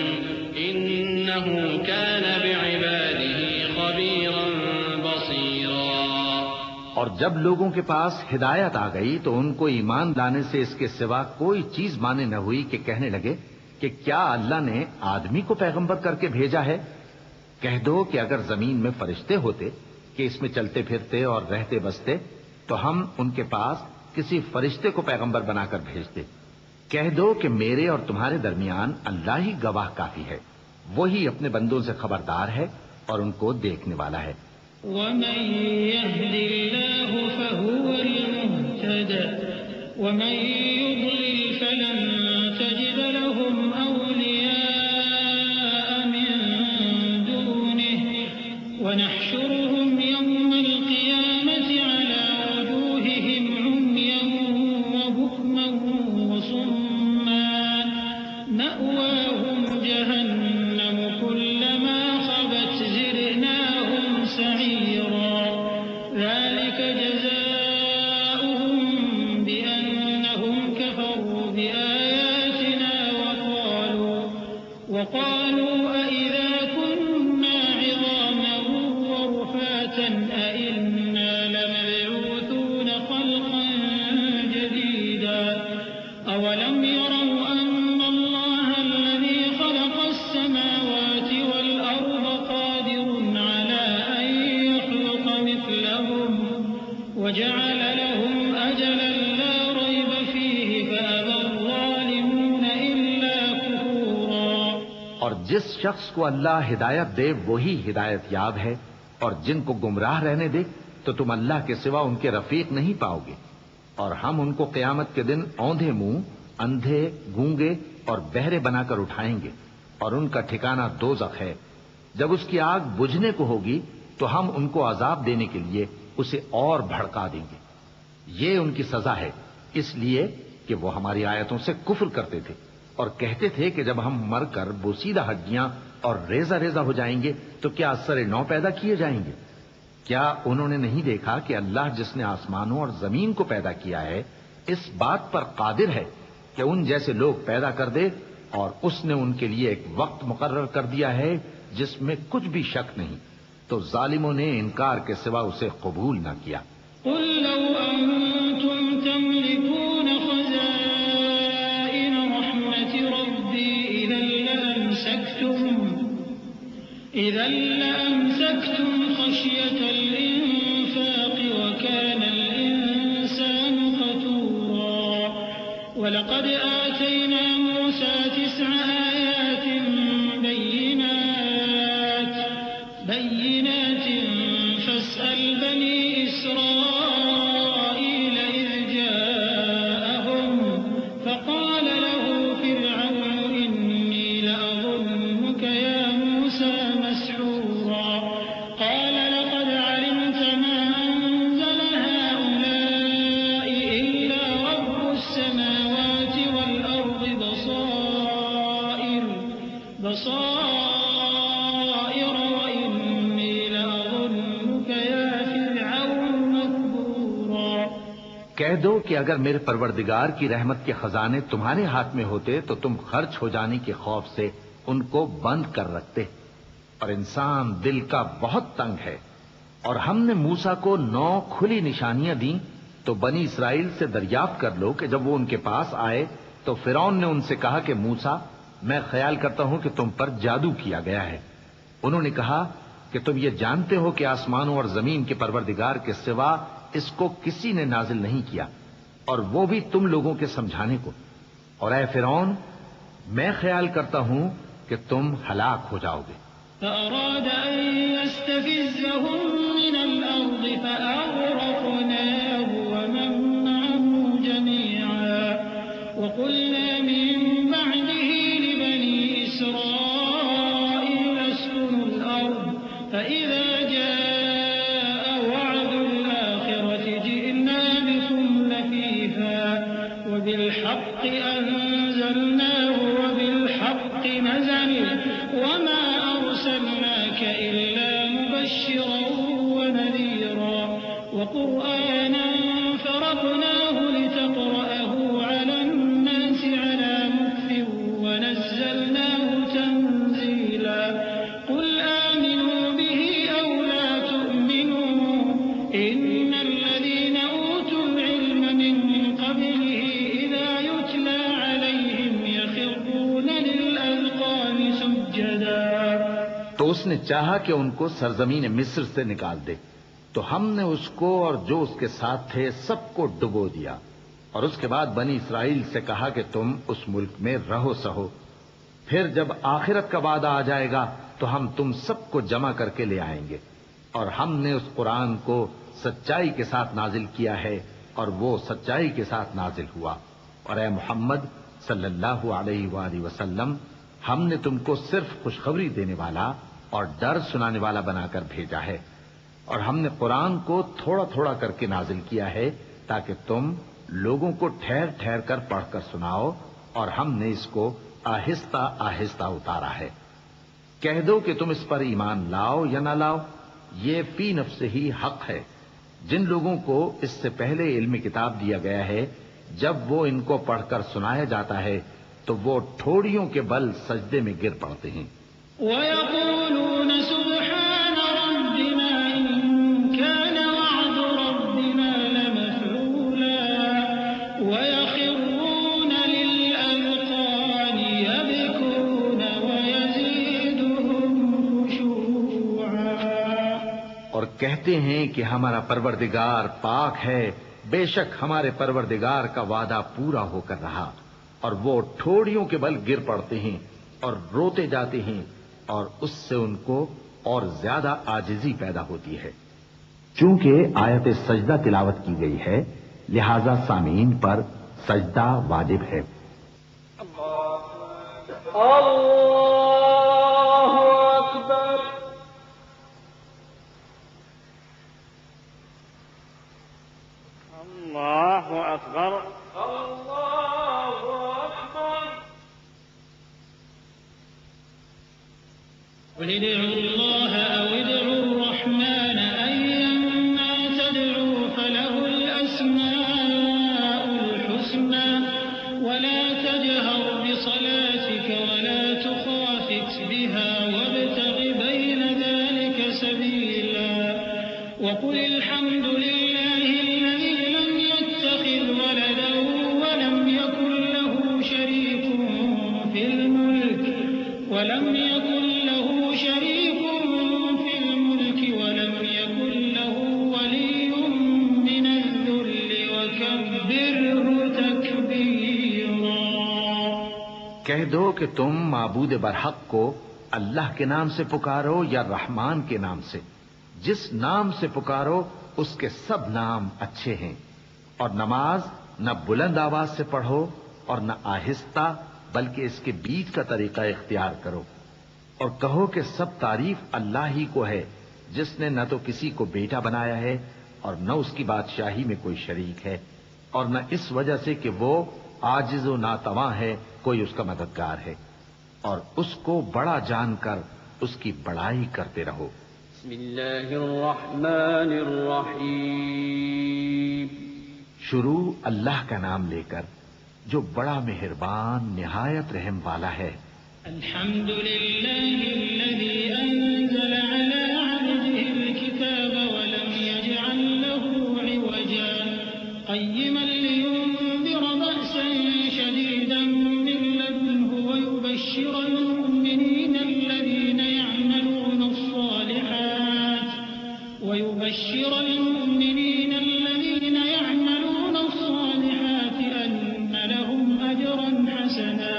إنه كان بعباده خبيرا بصيرا. اور جب لوگوں کے پاس ہدایت آ گئی تو ان کو ایمان لانے سے اس کے سوا کوئی چیز مانے نہ ہوئی کہ کہنے لگے کہ کیا اللہ نے آدمی کو پیغمبر کر کے بھیجا ہے. کہہ دو کہ اگر زمین میں فرشتے ہوتے کہ اس میں چلتے پھرتے اور رہتے بستے تو ہم ان کے پاس کسی فرشتے کو پیغمبر بنا کر بھیجتے. کہہ دو کہ میرے اور تمہارے درمیان اللہ ہی گواہ کافی ہے، وہی اپنے بندوں سے خبردار ہے اور ان کو دیکھنے والا ہے. ومن يهد الله فهو المهتد ومن يضلل فلن تجد لهم أولياء من دونه ونحشرهم يوم القيامة على وجوههم عميا وبكما وصما مأواهم جهنم كلما خبت زدناهم سعيرا ذلك جزاؤهم بأنهم كفروا بآياتنا وقالوا أئذا كنا عظاما ورفاتا أئنا لمبعوثون خلقا جديدا أولم يروا أن الله الذي خلق السماوات والأرض قادر على أن يخلق مثلهم وجعل لهم أجلا لا ريب فيه فأبى الظالمون إلا كفورا. اور جس شخص کو اللہ ہدایت دے وہی ہدایت یاب ہے، اور جن کو گمراہ رہنے دے تو تم اللہ کے سوا ان کے رفیق نہیں پاؤ گے. اور ہم ان کو قیامت کے دن اوندھے منہ، اندھے، گونگے اور بہرے بنا کر اٹھائیں گے، اور ان کا ٹھکانہ دوزخ ہے. جب اس کی آگ بجھنے کو ہوگی تو ہم ان کو عذاب دینے کے لیے اسے اور بھڑکا دیں گے. یہ ان کی سزا ہے اس لیے کہ وہ ہماری آیتوں سے کفر کرتے تھے اور کہتے تھے کہ جب ہم مر کر بوسیدہ ہڈیاں اور ریزہ ریزہ ہو جائیں گے تو کیا سر نو پیدا کیے جائیں گے. کیا انہوں نے نہیں دیکھا کہ اللہ جس نے آسمانوں اور زمین کو پیدا کیا ہے اس بات پر قادر ہے کہ ان جیسے لوگ پیدا کر دے، اور اس نے ان کے لیے ایک وقت مقرر کر دیا ہے جس میں کچھ بھی شک نہیں. تو ظالموں نے انکار کے سوا اسے قبول نہ کیا. قل لو أنتم تملكون خزائن رحمة ربي إذا لأمسكتم خشية الإنفاق وكان الإنسان قتورا ولقد آتينا موسى 9 آيات بينات فاسأل بني إسرائيل إذ جاءهم فقال له فرعون إني لأظنك يا موسى مسحورا قال لقد علمت ما أنزل هؤلاء إلا رب السماوات والأرض بصائر وإني لأظنك يا فرعون مكبورا کہہ دو کہ اگر میرے پروردگار کی رحمت کے خزانے تمہارے ہاتھ میں ہوتے تو تم خرچ ہو جانے کے خوف سے ان کو بند کر رکھتے، اور انسان دل کا بہت تنگ ہے۔ اور ہم نے موسیٰ کو 9 کھلی نشانیاں دیں، تو بنی اسرائیل سے دریافت کر لو کہ جب وہ ان کے پاس آئے تو فرعون نے ان سے کہا کہ موسیٰ، میں خیال کرتا ہوں کہ تم پر جادو کیا گیا ہے۔ انہوں نے کہا کہ تم یہ جانتے ہو کہ آسمانوں اور زمین کے پروردگار کے سوا اس کو کسی نے نازل نہیں کیا، اور وہ بھی تم لوگوں کے سمجھانے کو، اور اے فرعون، میں خیال کرتا ہوں کہ تم ہلاک ہو جاؤ گے۔ فأراد أن يستفزهم من الأرض فأغرقناه ومن معه جميعا وقلنا من بعده لبني إسرائيل اسكنوا الأرض فإذا جاء وعد الآخرة جئنا بكم لفيفا وبالحق أنزلناه وبالحق نزل وما أرسلناك إلا مبشرا ونذيرا وقرآنا فرقناه لتقرأه على الناس على مكث ونزلناه تنزيلا قل آمنوا به أو لا تؤمنوا إن الذين أوتوا العلم من قبله إذا يتلى عليهم يخرون للأذقان سجدا۔ تو اس نے چاہا کہ ان کو سرزمین مصر سے نکال دے، تو ہم نے اس کو اور جو اس کے ساتھ تھے سب کو ڈبو دیا، اور اس کے بعد بنی اسرائیل سے کہا کہ تم اس ملک میں رہو سہو، پھر جب آخرت کا وعدہ آ جائے گا تو ہم تم سب کو جمع کر کے لے آئیں گے۔ اور ہم نے اس قرآن کو سچائی کے ساتھ نازل کیا ہے، اور وہ سچائی کے ساتھ نازل ہوا۔ اور اے محمد صلی اللہ علیہ وآلہ وسلم، ہم نے تم کو صرف خوشخبری دینے والا اور ڈر سنانے والا بنا کر بھیجا ہے، اور ہم نے قرآن کو تھوڑا تھوڑا کر کے نازل کیا ہے تاکہ تم لوگوں کو ٹھہر ٹھہر کر پڑھ کر سناؤ، اور ہم نے اس کو آہستہ آہستہ اتارا ہے۔ کہہ دو کہ تم اس پر ایمان لاؤ یا نہ لاؤ، یہ فی نفس ہی حق ہے۔ جن لوگوں کو اس سے پہلے علم کتاب دیا گیا ہے، جب وہ ان کو پڑھ کر سنایا جاتا ہے تو وہ ٹھوڑیوں کے بل سجدے میں گر پڑتے ہیں۔ وَيَقُولُونَ سُبْحَانَ رَبِّنَا إِن كَانَ وَعْدُ رَبِّنَا لَمَفْعُولًا وَيَخِرُّونَ لِلْأَذْقَانِ يَبْكُونَ وَيَزِيدُهُمْ خُشُوعًا۔ اور کہتے ہیں کہ ہمارا پروردگار پاک ہے، بے شک ہمارے پروردگار کا وعدہ پورا ہو کر رہا، اور وہ ٹھوڑیوں کے بل گر پڑتے ہیں اور روتے جاتے ہیں، اور اس سے ان کو اور زیادہ عاجزی پیدا ہوتی ہے۔ چونکہ آیت سجدہ تلاوت کی گئی ہے، لہذا سامعین پر سجدہ واجب ہے۔ اللہ اکبر۔ اللہ اکبر۔ قل ادعوا الله أو ادعوا الرحمن أيما تدعوا فله الأسماء الحسنى ولا تجهر بصلاتك ولا تخافت بها وابتغ بين ذلك سبيلا وقل الحمد لله الذي لم يتخذ ولدا ولم يكن له شريك في الملك ولم يكن له شريك في الملك ولم يكن له ولي کہہ دو کہ تم معبود برحق کو اللہ کے نام سے پکارو یا رحمان کے نام سے، جس نام سے پکارو اس کے سب نام اچھے ہیں، اور نماز نہ بلند آواز سے پڑھو اور نہ آہستہ، بلکہ اس کے بیچ کا طریقہ اختیار کرو، اور کہو کہ سب تعریف اللہ ہی کو ہے، جس نے نہ تو کسی کو بیٹا بنایا ہے اور نہ اس کی بادشاہی میں کوئی شریک ہے، اور نہ اس وجہ سے کہ وہ عاجز و ناتواں ہے کوئی اس کا مددگار ہے، اور اس کو بڑا جان کر اس کی بڑائی کرتے رہو۔ بسم اللہ الرحمن الرحیم۔ شروع اللہ کا نام لے کر جو بڑا مہربان نہایت رحم والا ہے۔ الحمد لله الذي أنزل على عبده الكتاب ولم يجعل له عوجا قيما لينذر بأسا شديدا من لدنه ويبشر المؤمنين الذين يعملون الصالحات أن لهم أجرا حسنا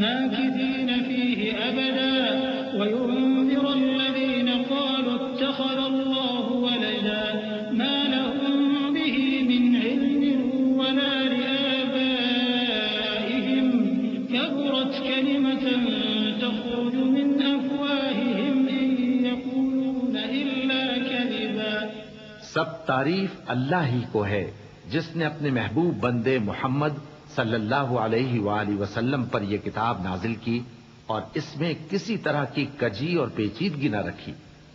ماكثين فيه أبدا وينذر الذين قالوا اتخذ الله ولدا ما لهم به من علم ولا لآبائهم كبرت كلمة تخرج من أفواههم إن يقولون إلا كذبا۔ سب تعریف اللہ ہی کو ہے جس نے اپنے محبوب بندے محمد صلی اللہ علیہ وآلہ وسلم پر یہ کتاب نازل کی اور اس میں کسی طرح کی کجی اور پیچیدگی نہ رکھی،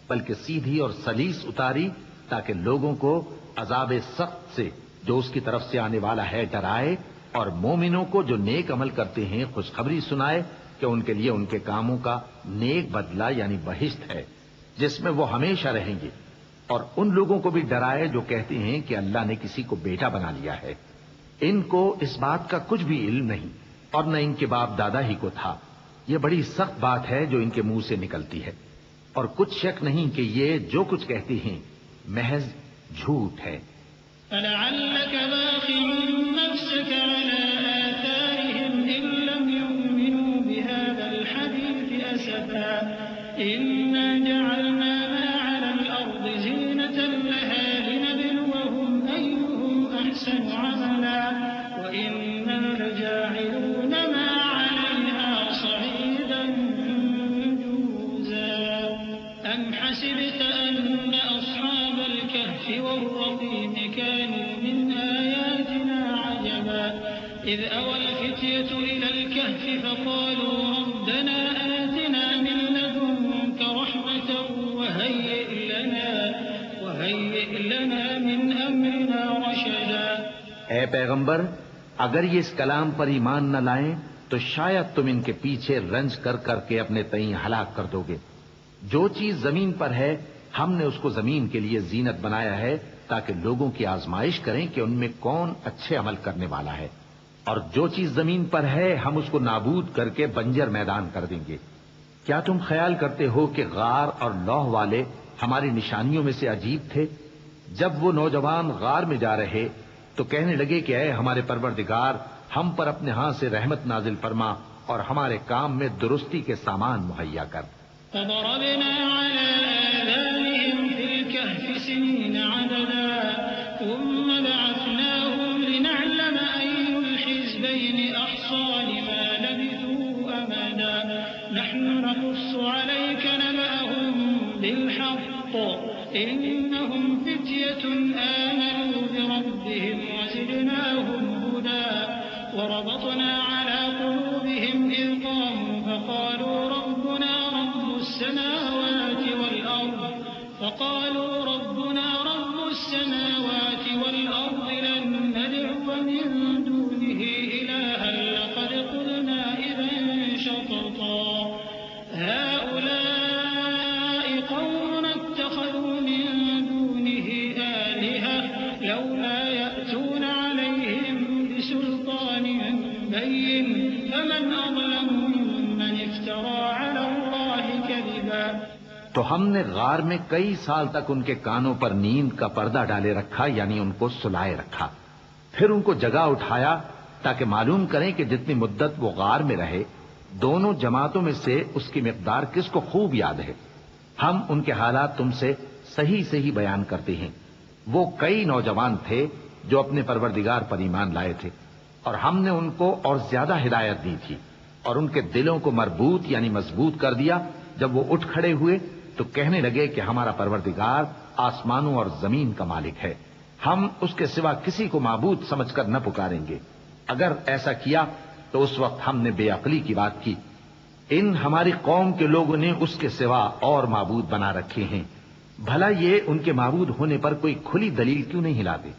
بلکہ سیدھی اور سلیس اتاری تاکہ لوگوں کو عذاب سخت سے جو اس کی طرف سے آنے والا ہے ڈرائے، اور مومنوں کو جو نیک عمل کرتے ہیں خوشخبری سنائے کہ ان کے لیے ان کے کاموں کا نیک بدلہ یعنی بہشت ہے جس میں وہ ہمیشہ رہیں گے، اور ان لوگوں کو بھی ڈرائے جو کہتے ہیں کہ اللہ نے کسی کو بیٹا بنا لیا ہے۔ ان کو اس بات کا کچھ بھی علم نہیں اور نہ ان کے باپ دادا ہی کو تھا۔ یہ بڑی سخت بات ہے جو ان کے منہ سے نکلتی ہے، اور کچھ شک نہیں کہ یہ جو کچھ کہتے ہیں محض جھوٹ ہے۔ فلعلك باخع نفسك على آثارهم إن لم يؤمنوا بهذا الحديث أسفا إنا جعلنا ما على الأرض زينة لها لنبلوهم أيهم أحسن عملا وإنا لجاعلون ما عليها صعيدا جرزا أم حسبت أن أصحاب الكهف والرقيم كانوا من آياتنا عجبا إذ أوى الفتية إلى الكهف فقالوا ربنا آتنا من لدنك رحمة وهيئ لنا من أمرنا رشدا۔ اے پیغمبر، اگر یہ اس کلام پر ایمان نہ لائیں تو شاید تم ان کے پیچھے رنج کر کر کے اپنے تئیں ہلاک کر دو گے۔ جو چیز زمین پر ہے ہم نے اس کو زمین کے لیے زینت بنایا ہے تاکہ لوگوں کی آزمائش کریں کہ ان میں کون اچھے عمل کرنے والا ہے، اور جو چیز زمین پر ہے ہم اس کو نابود کر کے بنجر میدان کر دیں گے۔ کیا تم خیال کرتے ہو کہ غار اور لوح والے ہماری نشانیوں میں سے عجیب تھے؟ جب وہ نوجوان غار میں جا رہے تو کہنے لگے کہ اے ہمارے پروردگار، ہم پر اپنے ہاں سے رحمت نازل فرما اور ہمارے کام میں درستی کے سامان مہیا کر۔ فضربنا على آذانهم في الكهف سنين عددا ثم بعثناهم لنعلم أي الحزبين أحصى لما لبثوا أمدا نحن نقص عليك نبأهم بالحق إنهم فتية آمنوا بربهم وزدناهم هدى وربطنا على قلوبهم إذ قاموا فقالوا ربنا رب السماوات والأرض لن ندعو من دونه إلها لقد قلنا إذا شططا هؤلاء قوم اتخذوا من دونه آلهة لولا يأتون عليهم بسلطان بين فمن أظلم ممن افترى على الله كذبا۔ تو ہم نے غار میں کئی سال تک ان کے کانوں پر نیند کا پردہ ڈالے رکھا، یعنی ان کو سلائے رکھا، پھر ان کو جگا اٹھایا تاکہ معلوم کریں کہ جتنی مدت وہ غار میں رہے دونوں جماعتوں میں سے اس کی مقدار کس کو خوب یاد ہے؟ ہم ان کے حالات تم سے صحیح سے ہی بیان کرتے ہیں۔ وہ کئی نوجوان تھے جو اپنے پروردگار پر ایمان لائے تھے، اور ہم نے ان کو اور زیادہ ہدایت دی تھی، اور ان کے دلوں کو مربوط یعنی مضبوط کر دیا۔ جب وہ اٹھ کھڑے ہوئے تو کہنے لگے کہ ہمارا پروردگار آسمانوں اور زمین کا مالک ہے، ہم اس کے سوا کسی کو معبود سمجھ کر نہ پکاریں گے۔ اگر ایسا کیا تو اس وقت ہم نے بے عقلی کی بات کی۔ ان ہماری قوم کے لوگوں نے اس کے سوا اور معبود بنا رکھے ہیں، بھلا یہ ان کے معبود ہونے پر کوئی کھلی دلیل کیوں نہیں لاتے؟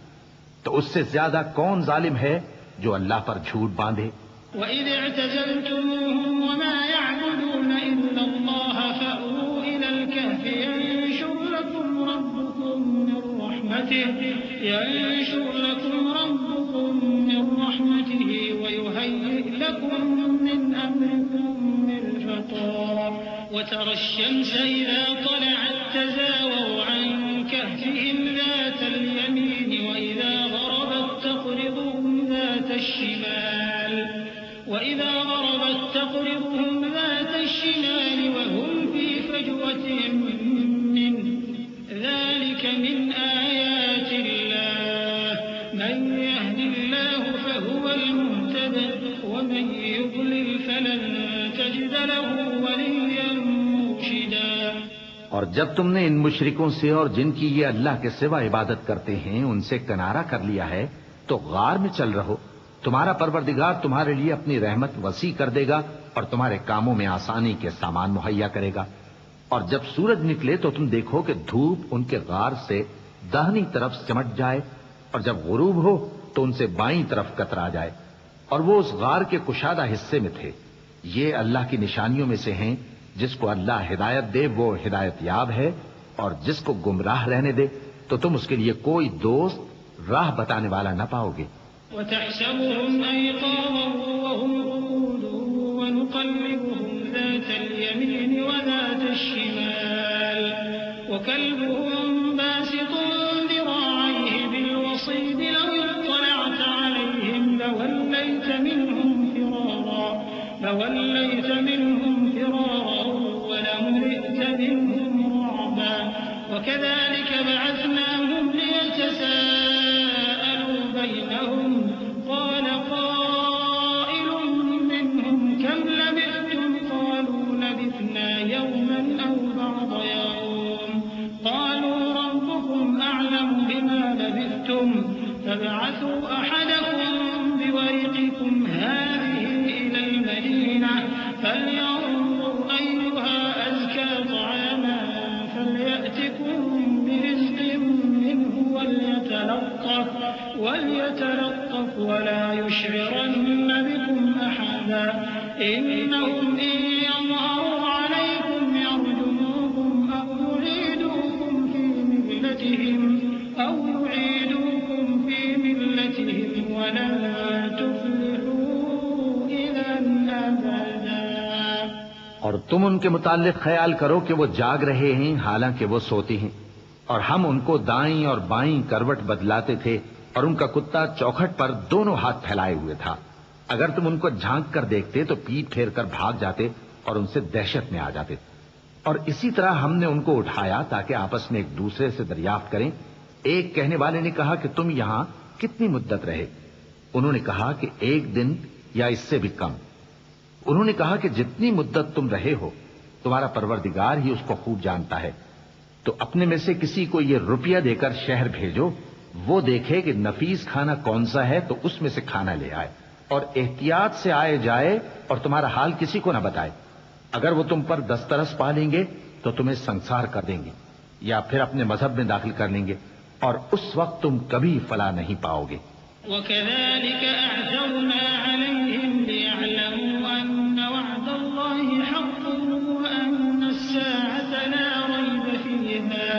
تو اس سے زیادہ کون ظالم ہے جو اللہ پر جھوٹ باندھے؟ وَإِذِ اعْتَزَلْتُمُوهُمْ وَمَا يَعْبُدُونَ إِلَّا اللَّهَ فَأْوُوا إِلَى الْكَهْفِ يَنشُرْ لَكُمْ رَبُّكُم مِّن رَّحْمَتِهِ وَيُهَيِّئْ لَكُم مِّنْ أَمْرِكُم مِّرْفَقًا وَتَرَى الشَّمْسَ إِذَا طَلَعَت تَّزَاوَرُ عَن كَهْفِهِمْ ذَاتَ الْيَمِينِ وَإِذَا غَرَبَت تَّقْرِضُهُمْ ذَاتَ الشِّمَالِ وَهُمْ فِي فَجْوَةٍ مِّنْهُ ذَلِكَ مِنْ آيَاتِ اللَّهِ مَن يَهْدِ اللَّهُ فَهُوَ الْمُهْتَدِ وَمَن يُضْلِلْ فَلَن تَجِدَ لَهُ وَلِيًّا مُّرْشِدًا۔ اور جب تم نے ان مشرکوں سے اور جن کی یہ اللہ کے سوا عبادت کرتے ہیں ان سے کنارہ کر لیا ہے تو غار میں چل رہو، تمہارا پروردگار تمہارے لیے اپنی رحمت وسیع کر دے گا اور تمہارے کاموں میں آسانی کے سامان مہیا کرے گا۔ اور جب سورج نکلے تو تم دیکھو کہ دھوپ ان کے غار سے داہنی طرف سمٹ جائے، اور جب غروب ہو تو ان سے بائیں طرف کترا جائے، اور وہ اس غار کے کشادہ حصے میں تھے۔ یہ اللہ کی نشانیوں میں سے ہیں، جس کو اللہ ہدایت دے وہ ہدایت یاب ہے، اور جس کو گمراہ رہنے دے تو تم اس کے لیے کوئی دوست راہ بتانے والا نہ پاؤ گے۔ وَتَحْسَبُهُمْ أَيْقَاظًا وَهُمْ رُقُودٌ وَنُقَلِّبُهُمْ ذَاتَ الْيَمِينِ وَذَاتَ الشِّمَالِ وَكَلْبُهُمْ بَاسِطٌ ذِرَاعَيْهِ بِالْوَصِيدِ لَوِ اطَّلَعْتَ عَلَيْهِمْ لَوَلَّيْتَ مِنْهُمْ فِرَارًا وَلَمُلِئْتَ مِنْهُمْ رُعْبًا وَكَذَلِكَ بَعَثْنَاهُمْ لِيَتَسَاءَلُوا بَيْنَهُمْ قَالَ قَائِلٌ مِّنْهُمْ كَمْ لَبِثْتُمْ قَالُوا لَبِثْنَا يَوْمًا أَوْ بَعْضَ يَوْمٍ قَالُوا رَبُّكُمْ أَعْلَمُ بِمَا لَبِثْتُمْ فَابْعَثُوا أَحَدَكُم بِوَرِقِكُمْ هَٰذِهِ إِلَى الْمَدِينَةِ فَلْيَنظُرْ أَيُّهَا أَزْكَىٰ طَعَامًا فَلْيَأْتِكُم بِرِزْقٍ مِّنْهُ وَلْيَتَلَطَّفْ وَلَا يُشْعِرَنَّ بِكُمْ أَحَدًا إِنَّهُمْ إِن يَظْهَرُوا عَلَيْكُمْ يَرْجُمُوكُمْ أَوْ يُعِيدُوكُمْ فِي مِلَّتِهِمْ وَلَن تُفْلِحُوا إِذًا أَبَدًا۔ اور تم ان کے متعلق خیال کرو کہ وہ جاگ رہے ہیں حالانکہ وہ سوتے ہیں، اور ہم ان کو دائیں اور بائیں کروٹ بدلاتے تھے، اور ان کا کتا چوکھٹ پر دونوں ہاتھ پھیلائے ہوئے تھا۔ اگر تم ان کو جھانک کر دیکھتے تو پیٹ پھیر کر بھاگ جاتے اور ان سے دہشت میں آ جاتے۔ اور اسی طرح ہم نے ان کو اٹھایا تاکہ آپس میں ایک دوسرے سے دریافت کریں۔ ایک کہنے والے نے کہا کہ تم یہاں کتنی مدت رہے؟ انہوں نے کہا کہ 1 دن یا اس سے بھی کم۔ انہوں نے کہا کہ جتنی مدت تم رہے ہو تمہارا پروردگار ہی اس کو خوب جانتا ہے، تو اپنے میں سے کسی کو یہ روپیہ دے کر شہر بھیجو، وہ دیکھے کہ نفیس کھانا کون سا ہے تو اس میں سے کھانا لے آئے، اور احتیاط سے آئے جائے اور تمہارا حال کسی کو نہ بتائے۔ اگر وہ تم پر دسترس پا لیں گے تو تمہیں سنسار کر دیں گے یا پھر اپنے مذہب میں داخل کر لیں گے، اور اس وقت تم کبھی فلاح نہیں پاؤ گے۔ وَكَذَلِكَ أَعْثَرْنَا عَلَيْهِمْ لِيَعْلَمُوا أَنَّ وَعْدَ اللَّهِ حَقٌّ وَأَنَّ السَّاعَةَ لَا رَيْبَ فِيهَا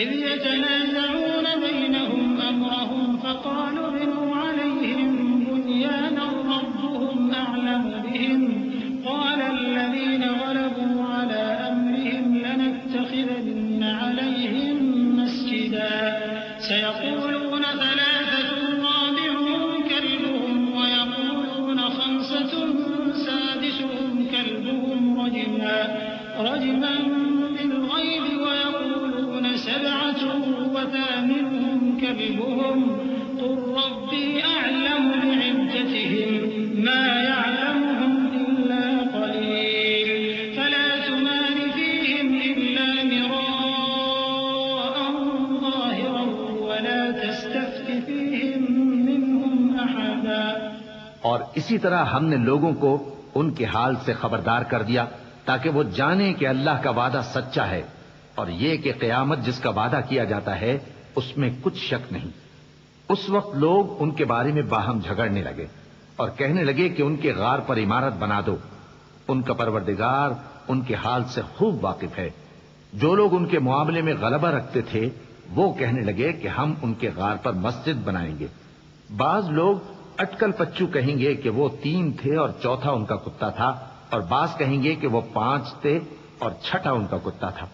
إِذْ يَتَنَازَعُونَ بَيْنَهُمْ أَمْرَهُمْ فَقَالُوا ابْنُوا عَلَيْهِم بُنْيَانًا رَّبُّهُمْ أَعْلَمُ بِهِمْ قَالَ الَّذِينَ غَلَبُوا عَلَىٰ أَمْرِهِمْ لَنَتَّخِذَنَّ عَلَيْهِم مَّسْجِدًا سَيَقُولُونَ ثَلَاثَةٌ رَّابِعُهُمْ كَلْبُهُمْ وَيَقُولُونَ خَمْسَةٌ سَادِسُهُمْ رجما بالغيب ويقولون 7 وثامنهم كلبهم قل ربي أعلم بعدتهم ما يعلمهم إلا قليل فلا تمار فيهم إلا مراء ظاهرا ولا تستفت فيهم منهم أحدا. اور اسی طرح ہم نے لوگوں کو ان کے حال سے خبردار کر دیا تاکہ وہ جانیں کہ اللہ کا وعدہ سچا ہے اور یہ کہ قیامت جس کا وعدہ کیا جاتا ہے اس میں کچھ شک نہیں. اس وقت لوگ ان کے بارے میں باہم جھگڑنے لگے اور کہنے لگے کہ ان کے غار پر عمارت بنا دو. ان کا پروردگار ان کے حال سے خوب واقف ہے. جو لوگ ان کے معاملے میں غلبہ رکھتے تھے وہ کہنے لگے کہ ہم ان کے غار پر مسجد بنائیں گے. بعض لوگ اٹکل پچو کہیں گے کہ وہ 3 تھے اور چوتھا ان کا کتا تھا، اور بعض کہیں گے کہ وہ 5 تھے اور چھٹا ان کا کتا تھا،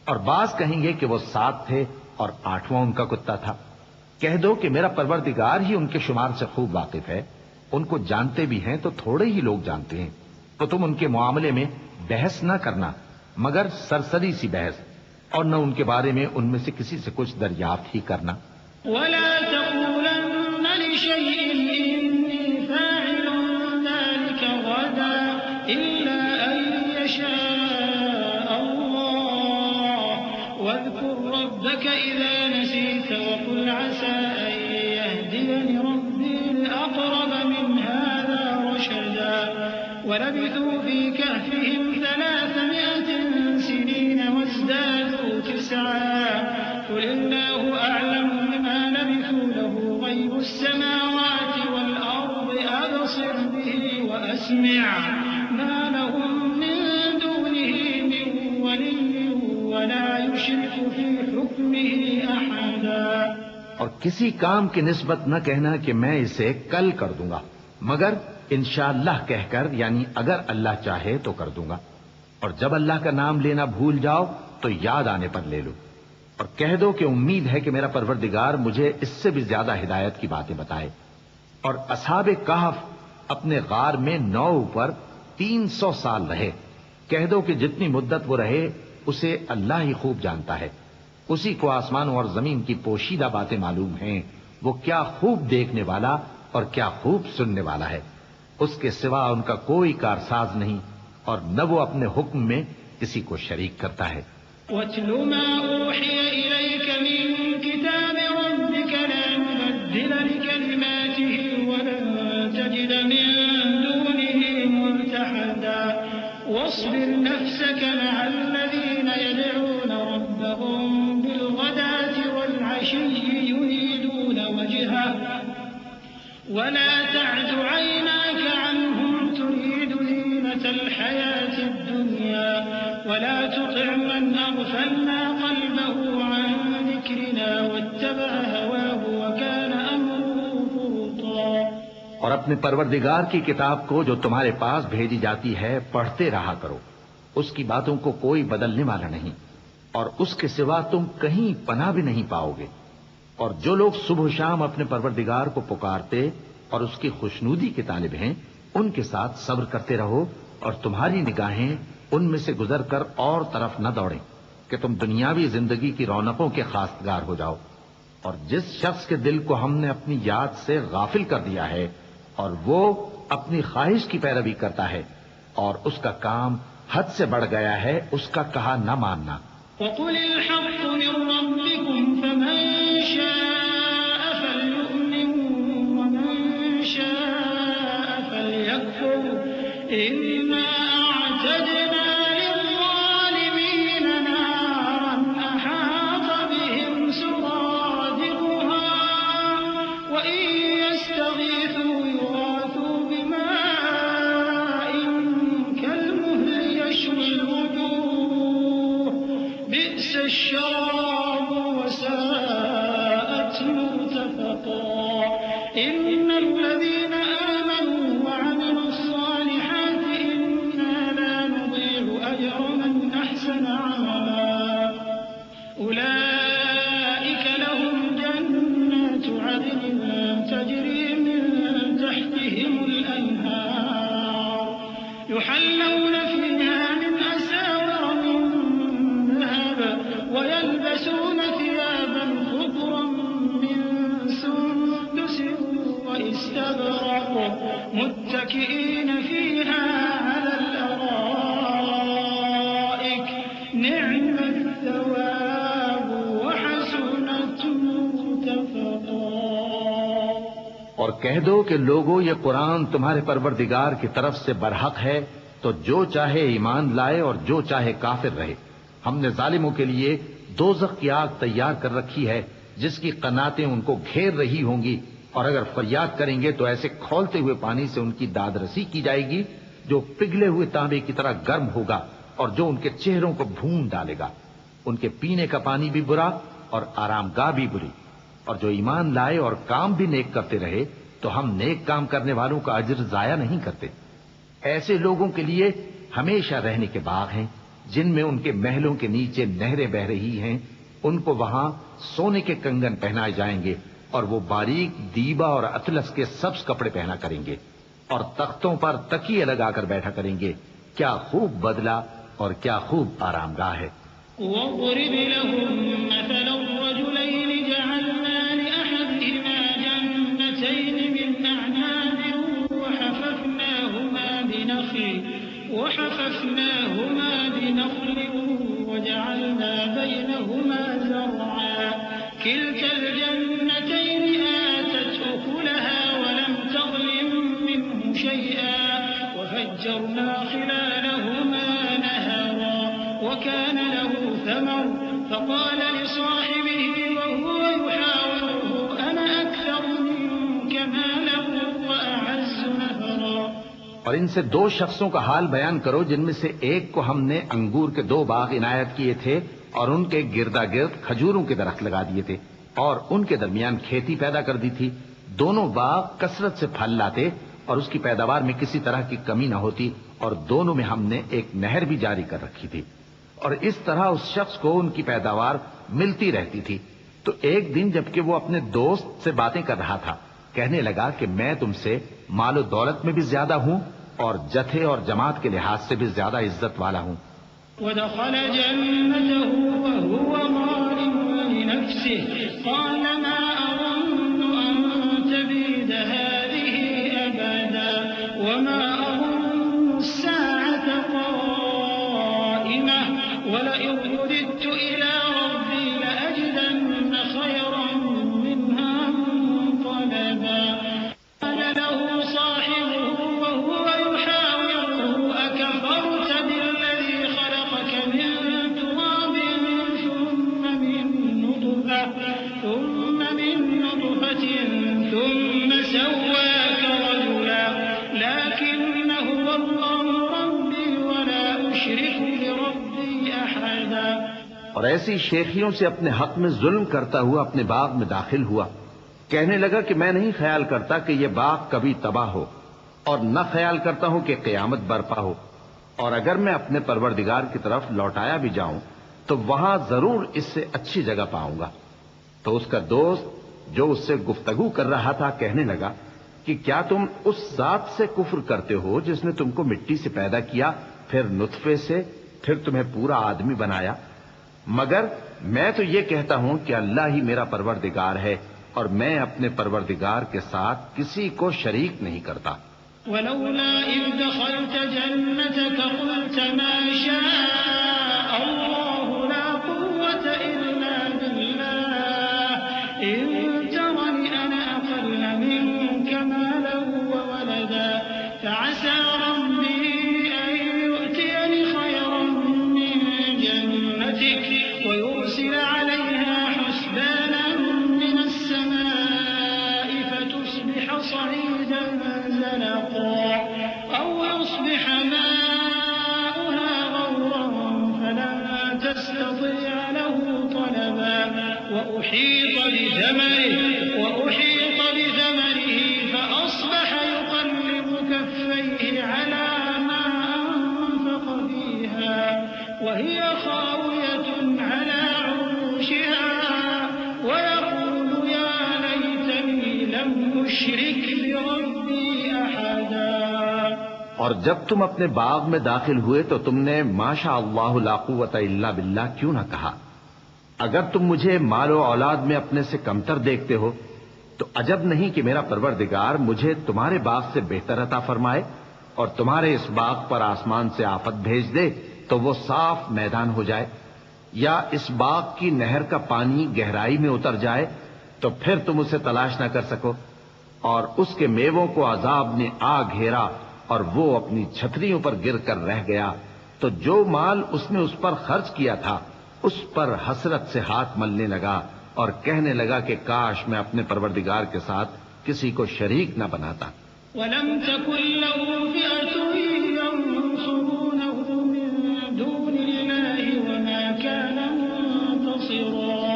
اور بعض کہیں گے کہ وہ 7 تھے اور 8واں ان کا کتا تھا. کہہ دو کہ میرا پروردگار ہی ان کے شمار سے خوب واقف ہے. ان کو جانتے بھی ہیں تو تھوڑے ہی لوگ جانتے ہیں. تو تم ان کے معاملے میں بحث نہ کرنا مگر سرسری سی بحث، اور نہ ان کے بارے میں ان میں سے کسی سے کچھ دریافت ہی کرنا. ولا تقولن لشيء إني فاعل ذلك غدا إلا أن يشاء الله واذكر ربك إذا نسيت وقل عسى أن يهديني ربي لأقرب من هذا رشدا. ولبثوا في كهفهم 300 سنين وازدادوا 9 قل الله أعلم بما لبثوا له غيب السماوات والأرض أبصر به وأسمع ما لهم من دونه من ولي ولا يشرك في حكمه أحدا. اور کسی کام کی نسبت نہ کہنا کہ میں اسے کل کر دوں گا مگر انشاءاللہ کہہ کر، یعنی اگر اللہ چاہے تو کر دوں گا. اور جب اللہ کا نام لینا بھول جاؤ تو یاد آنے پر لے لو. اور کہہ دو کہ امید ہے کہ میرا پروردگار مجھے اس سے بھی زیادہ ہدایت کی باتیں بتائے. اور اصحاب کہف اپنے غار میں 9 پر 300 سال رہے. کہہ دو کہ جتنی مدت وہ رہے اسے اللہ ہی خوب جانتا ہے. اسی کو آسمانوں اور زمین کی پوشیدہ باتیں معلوم ہیں. وہ کیا خوب دیکھنے والا اور کیا خوب سننے والا ہے. اس کے سوا ان کا کوئی کارساز نہیں اور نہ وہ اپنے حکم میں کسی کو شریک کرتا ہے. وَاتْلُ مَا أُوحِيَ إِلَيْكَ مِن كِتَابِ رَبِّكَ لَا مُبَدِّلَ لِكَلِمَاتِهِ وَلَن تَجِدَ مِن دُونِهِ مُلْتَحَدًا. وَاصْبِرْ نَفْسَكَ مَعَ الَّذِينَ يَدْعُونَ رَبَّهُم بِالْغَدَاةِ وَالْعَشِيِّ يُرِيدُونَ وَجْهَهُ وَلَا تَعْدُ عَيْنَاكَ عَنْهُمْ تُرِيدُ زِينَةَ الْحَيَاةِ الدُّنْيَا وَلَا تُطِعْ مَنْ أَغْفَلْنَا قَلْبَهُ عَنْ ذِكْرِنَا وَاتَّبَعَ هَوَاهُ وَكَانَ أَمْرُهُ فُرُطًا. اور اپنے پروردگار کی کتاب کو جو تمہارے پاس بھیجی جاتی ہے پڑھتے رہا کرو. اس کی باتوں کو کوئی بدلنے والا نہیں اور اس کے سوا تم کہیں پناہ بھی نہیں پاؤ گے. اور جو لوگ صبح و شام اپنے پروردگار کو پکارتے اور اس کی خوشنودی کے طالب ہیں ان کے ساتھ صبر کرتے رہو اور تمہاری نگاہیں ان میں سے گزر کر اور طرف نہ دوڑیں کہ تم دنیاوی زندگی کی رونقوں کے خواستگار ہو جاؤ. اور جس شخص کے دل کو ہم نے اپنی یاد سے غافل کر دیا ہے اور وہ اپنی خواہش کی پیروی کرتا ہے اور اس کا کام حد سے بڑھ گیا ہے، اس کا کہا نہ ماننا. وَقُلِ الْحَقُّ مِن رَّبِّكُمْ فَمَن شَاءَ فَلْيُؤْمِن وَمَن شَاءَ فَلْيَكْفُرْ إِنَّا أَعْتَدْنَا لِلظَّالِمِينَ نَارًا أَحَاطَ بِهِمْ سُرَادِقُهَا وَإِن يَسْتَغِيثُوا يُغَاثُوا بِمَاءٍ كَالْمُهْلِ يَشْوِي الْوُجُوهَ بِئْسَ الشَّرَابُ وَسَاءَتْ مُرْتَفَقًا. إِنَّ الَّذِينَ آمَنُوا وَعَمِلُوا الصَّالِحَاتِ إِنَّا لَا نُضِيعُ أَجْرَ مَنْ أَحْسَنَ عَمَلًا. أُولَئِكَ لَهُمْ جَنَّاتُ عَدْنٍ تَجْرِي مِن تَحْتِهِمُ الْأَنْهَارُ يُحَلَّوْنَ فِيهَا مِنْ أَسَاوِرَ مِن نعم الثواب وحسنت مرتفقا۔ اور کہہ دو کہ لوگو یہ قرآن تمہارے پروردگار کی طرف سے برحق ہے، تو جو چاہے ایمان لائے اور جو چاہے کافر رہے۔ ہم نے ظالموں کے لیے دوزخ کی آگ تیار کر رکھی ہے جس کی قناتیں ان کو گھیر رہی ہوں گی، اور اگر فریاد کریں گے تو ایسے کھولتے ہوئے پانی سے ان کی داد رسی کی جائے گی جو پگھلے ہوئے تانبے کی طرح گرم ہوگا اور جو ان کے چہروں کو بھون ڈالے گا۔ ان کے پینے کا پانی بھی برا اور آرام گاہ بھی بری۔ اور جو ایمان لائے اور کام بھی نیک کرتے رہے تو ہم نیک کام کرنے والوں کا اجر ضائع نہیں کرتے۔ ایسے لوگوں کے لیے ہمیشہ رہنے کے باغ ہیں جن میں ان کے محلوں کے نیچے نہریں بہ رہی ہیں، ان کو وہاں سونے کے کنگن پہنائے جائیں گے اور وہ باریک دیبا اور اطلس کے سبز کپڑے پہنا کریں گے اور تختوں پر تکیے لگا کر بیٹھا کریں گے۔ کیا خوب بدلہ اور کیا خوب آرام گاہ ہے۔ واضرب لهم مثلا الرجلين جعلنا لأحدهما جنتين من أعناب وحففناهما بنخل وجعلنا بينهما زرعا كلتا الجنتين آتت أكلها ولم تظلم منه شيئا وفجرنا خلالهما نهرا وكان له ثمر فقال لصاحبه وهو يحاوره أنا أكثر منك مالا وأعز نفرا۔ اور ان سے دو شخصوں کا حال بیان کرو جن میں سے ایک کو ہم نے انگور کے 2 باغ عنایت کیے تھے اور ان کے گردا گرد کھجوروں کے درخت لگا دیے تھے اور ان کے درمیان کھیتی پیدا کر دی تھی۔ دونوں باغ کثرت سے پھل لاتے اور اس کی پیداوار میں کسی طرح کی کمی نہ ہوتی، اور دونوں میں ہم نے ایک نہر بھی جاری کر رکھی تھی، اور اس طرح اس شخص کو ان کی پیداوار ملتی رہتی تھی۔ تو ایک دن جبکہ وہ اپنے دوست سے باتیں کر رہا تھا، کہنے لگا کہ میں تم سے مال و دولت میں بھی زیادہ ہوں اور جتھے اور جماعت کے لحاظ سے بھی زیادہ عزت والا ہوں۔ ودخل جنته وهو ظالم لنفسه قال ما أظن أن تبيد هذه أبدا وما أظن الساعة قائمة ولئن رددت إلى ربي لأجدن خيرا منها منقلبا قال له صاحبه وهو يحاوره أكفرت بالذي خلقك من تراب ثم من نطفة ثم سواك رجلا لكن هو الله ربي ولا أشرك بربي أحدا۔ اور ایسی شیخیوں سے اپنے حق میں ظلم کرتا ہوا اپنے باغ میں داخل ہوا، کہنے لگا کہ میں نہیں خیال کرتا کہ یہ باغ کبھی تباہ ہو، اور نہ خیال کرتا ہوں کہ قیامت برپا ہو، اور اگر میں اپنے پروردگار کی طرف لوٹایا بھی جاؤں تو وہاں ضرور اس سے اچھی جگہ پاؤں گا۔ تو اس کا دوست جو اس سے گفتگو کر رہا تھا کہنے لگا کہ کیا تم اس ذات سے کفر کرتے ہو جس نے تم کو مٹی سے پیدا کیا، پھر نطفے سے، پھر تمہیں پورا آدمی بنایا؟ مگر میں تو یہ کہتا ہوں کہ اللہ ہی میرا پروردگار ہے اور میں اپنے پروردگار کے ساتھ کسی کو شریک نہیں کرتا۔ ولولا إذ دخلت جنتك قلت ما شاء الله لا قوة إلا بالله إن ترني أنا أقل منك مالا وولدا فعسى ربي أن يؤتيني خيرا من جنتك ويرسل عليها حسبانا من السماء فتصبح صعيدا زلقا أو يصبح ماؤها غورا فلن تستطيع له طلبا وأحيط بثمره فأصبح يقلب كفيه على ما أنفق فيها وهي خاوية على عروشها ويقول يا ليتني لم أشرك بربي أحدا۔ اور جب تم اپنے باغ میں داخل ہوئے تو تم نے ما شاء اللہ لا قوت الا باللہ کیوں نہ کہا؟ اگر تم مجھے مال و اولاد میں اپنے سے کمتر دیکھتے ہو تو عجب نہیں کہ میرا پروردگار مجھے تمہارے باغ سے بہتر عطا فرمائے اور تمہارے اس باغ پر آسمان سے آفت بھیج دے تو وہ صاف میدان ہو جائے، یا اس باغ کی نہر کا پانی گہرائی میں اتر جائے تو پھر تم اسے تلاش نہ کر سکو، اور اس کے میووں کو عذاب نے آ گھیرا اور وہ اپنی چھتریوں پر گر کر رہ گیا، تو جو مال اس نے اس پر خرچ کیا تھا اس پر حسرت سے ہاتھ ملنے لگا اور کہنے لگا کہ کاش میں اپنے پروردگار کے ساتھ کسی کو شریک نہ بناتا۔ وَلَمْ تَكُنْ لَهُ فِئَةٌ يَنصُرُونَهُ مِن دُونِ اللَّهِ وَمَا كَانَ مُنتَصِرًا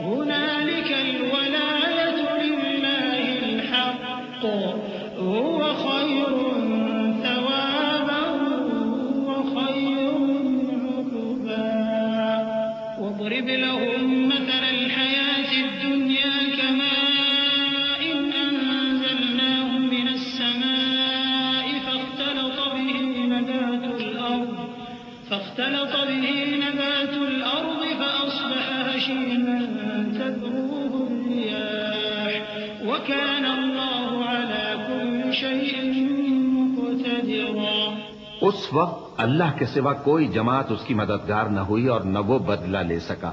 هُنَالِكَ الْوَلَايَةُ لِلَّهِ الْحَقِّ هُوَ خَيْرٌ ثَوَابًا وَخَيْرٌ عُقْبًا وَاضْرِبْ لَهُم مَّثَلَ الْحَيَاةِ الدُّنْيَا كَمَاءٍ أَنزَلْنَاهُ مِنَ السَّمَاءِ فاختلط به نبات الأرض فأصبح هشيما تذروه الرياح وكان الله على كل شيء مقتدرا۔ اس وقت اللہ کے سوا کوئی جماعت اس کی مددگار نہ ہوئی اور نہ وہ بدلہ لے سکا۔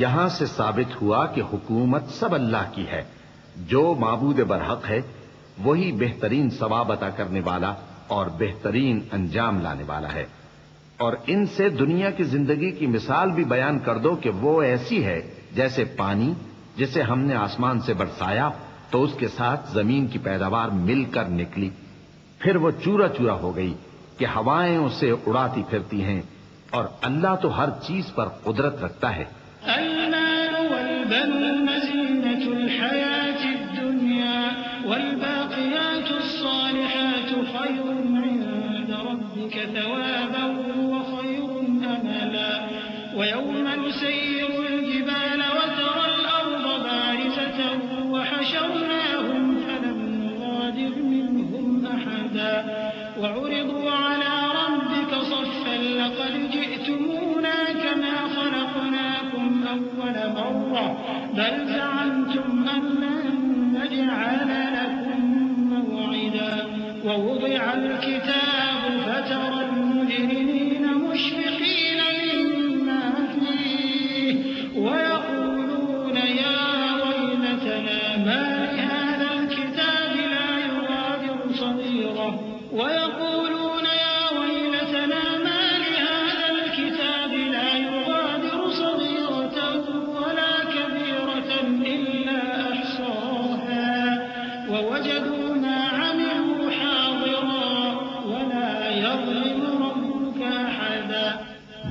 یہاں سے ثابت ہوا کہ حکومت سب اللہ کی ہے، جو معبود برحق ہے وہی بہترین ثواب عطا کرنے والا اور بہترین انجام لانے والا ہے۔ اور ان سے دنیا کی زندگی کی مثال بھی بیان کر دو کہ وہ ایسی ہے جیسے پانی جسے ہم نے آسمان سے برسایا تو اس کے ساتھ زمین کی پیداوار مل کر نکلی، پھر وہ چورا چورا ہو گئی کہ ہوائیں اسے اڑاتی پھرتی ہیں، اور اللہ تو ہر چیز پر قدرت رکھتا ہے۔ المال والبنون زينة الحياة الدنيا والباقيات الصالحات خير عند ربك ثوابا وخير أملا ويوم نسير الجبال وترى الأرض بارزة وحشرناهم فلم نغادر منهم أحدا وعرضوا على ربك صفا لقد جئتمونا كما خلقناكم أول مرة بل زعمتم أن لن نجعل لكم موعدا ووضع الكتاب فترى المجرمين مشفقين مما فيه ويقولون يا ويلتنا ما لهذا الكتاب لا يغادر صغيرة ويقولون يا ويلتنا ما لهذا الكتاب لا يغادر صغيرة ولا كبيرة إلا أحصاها ووجدوا ما عملوا حاضرا ولا يظلم ربك أحدا۔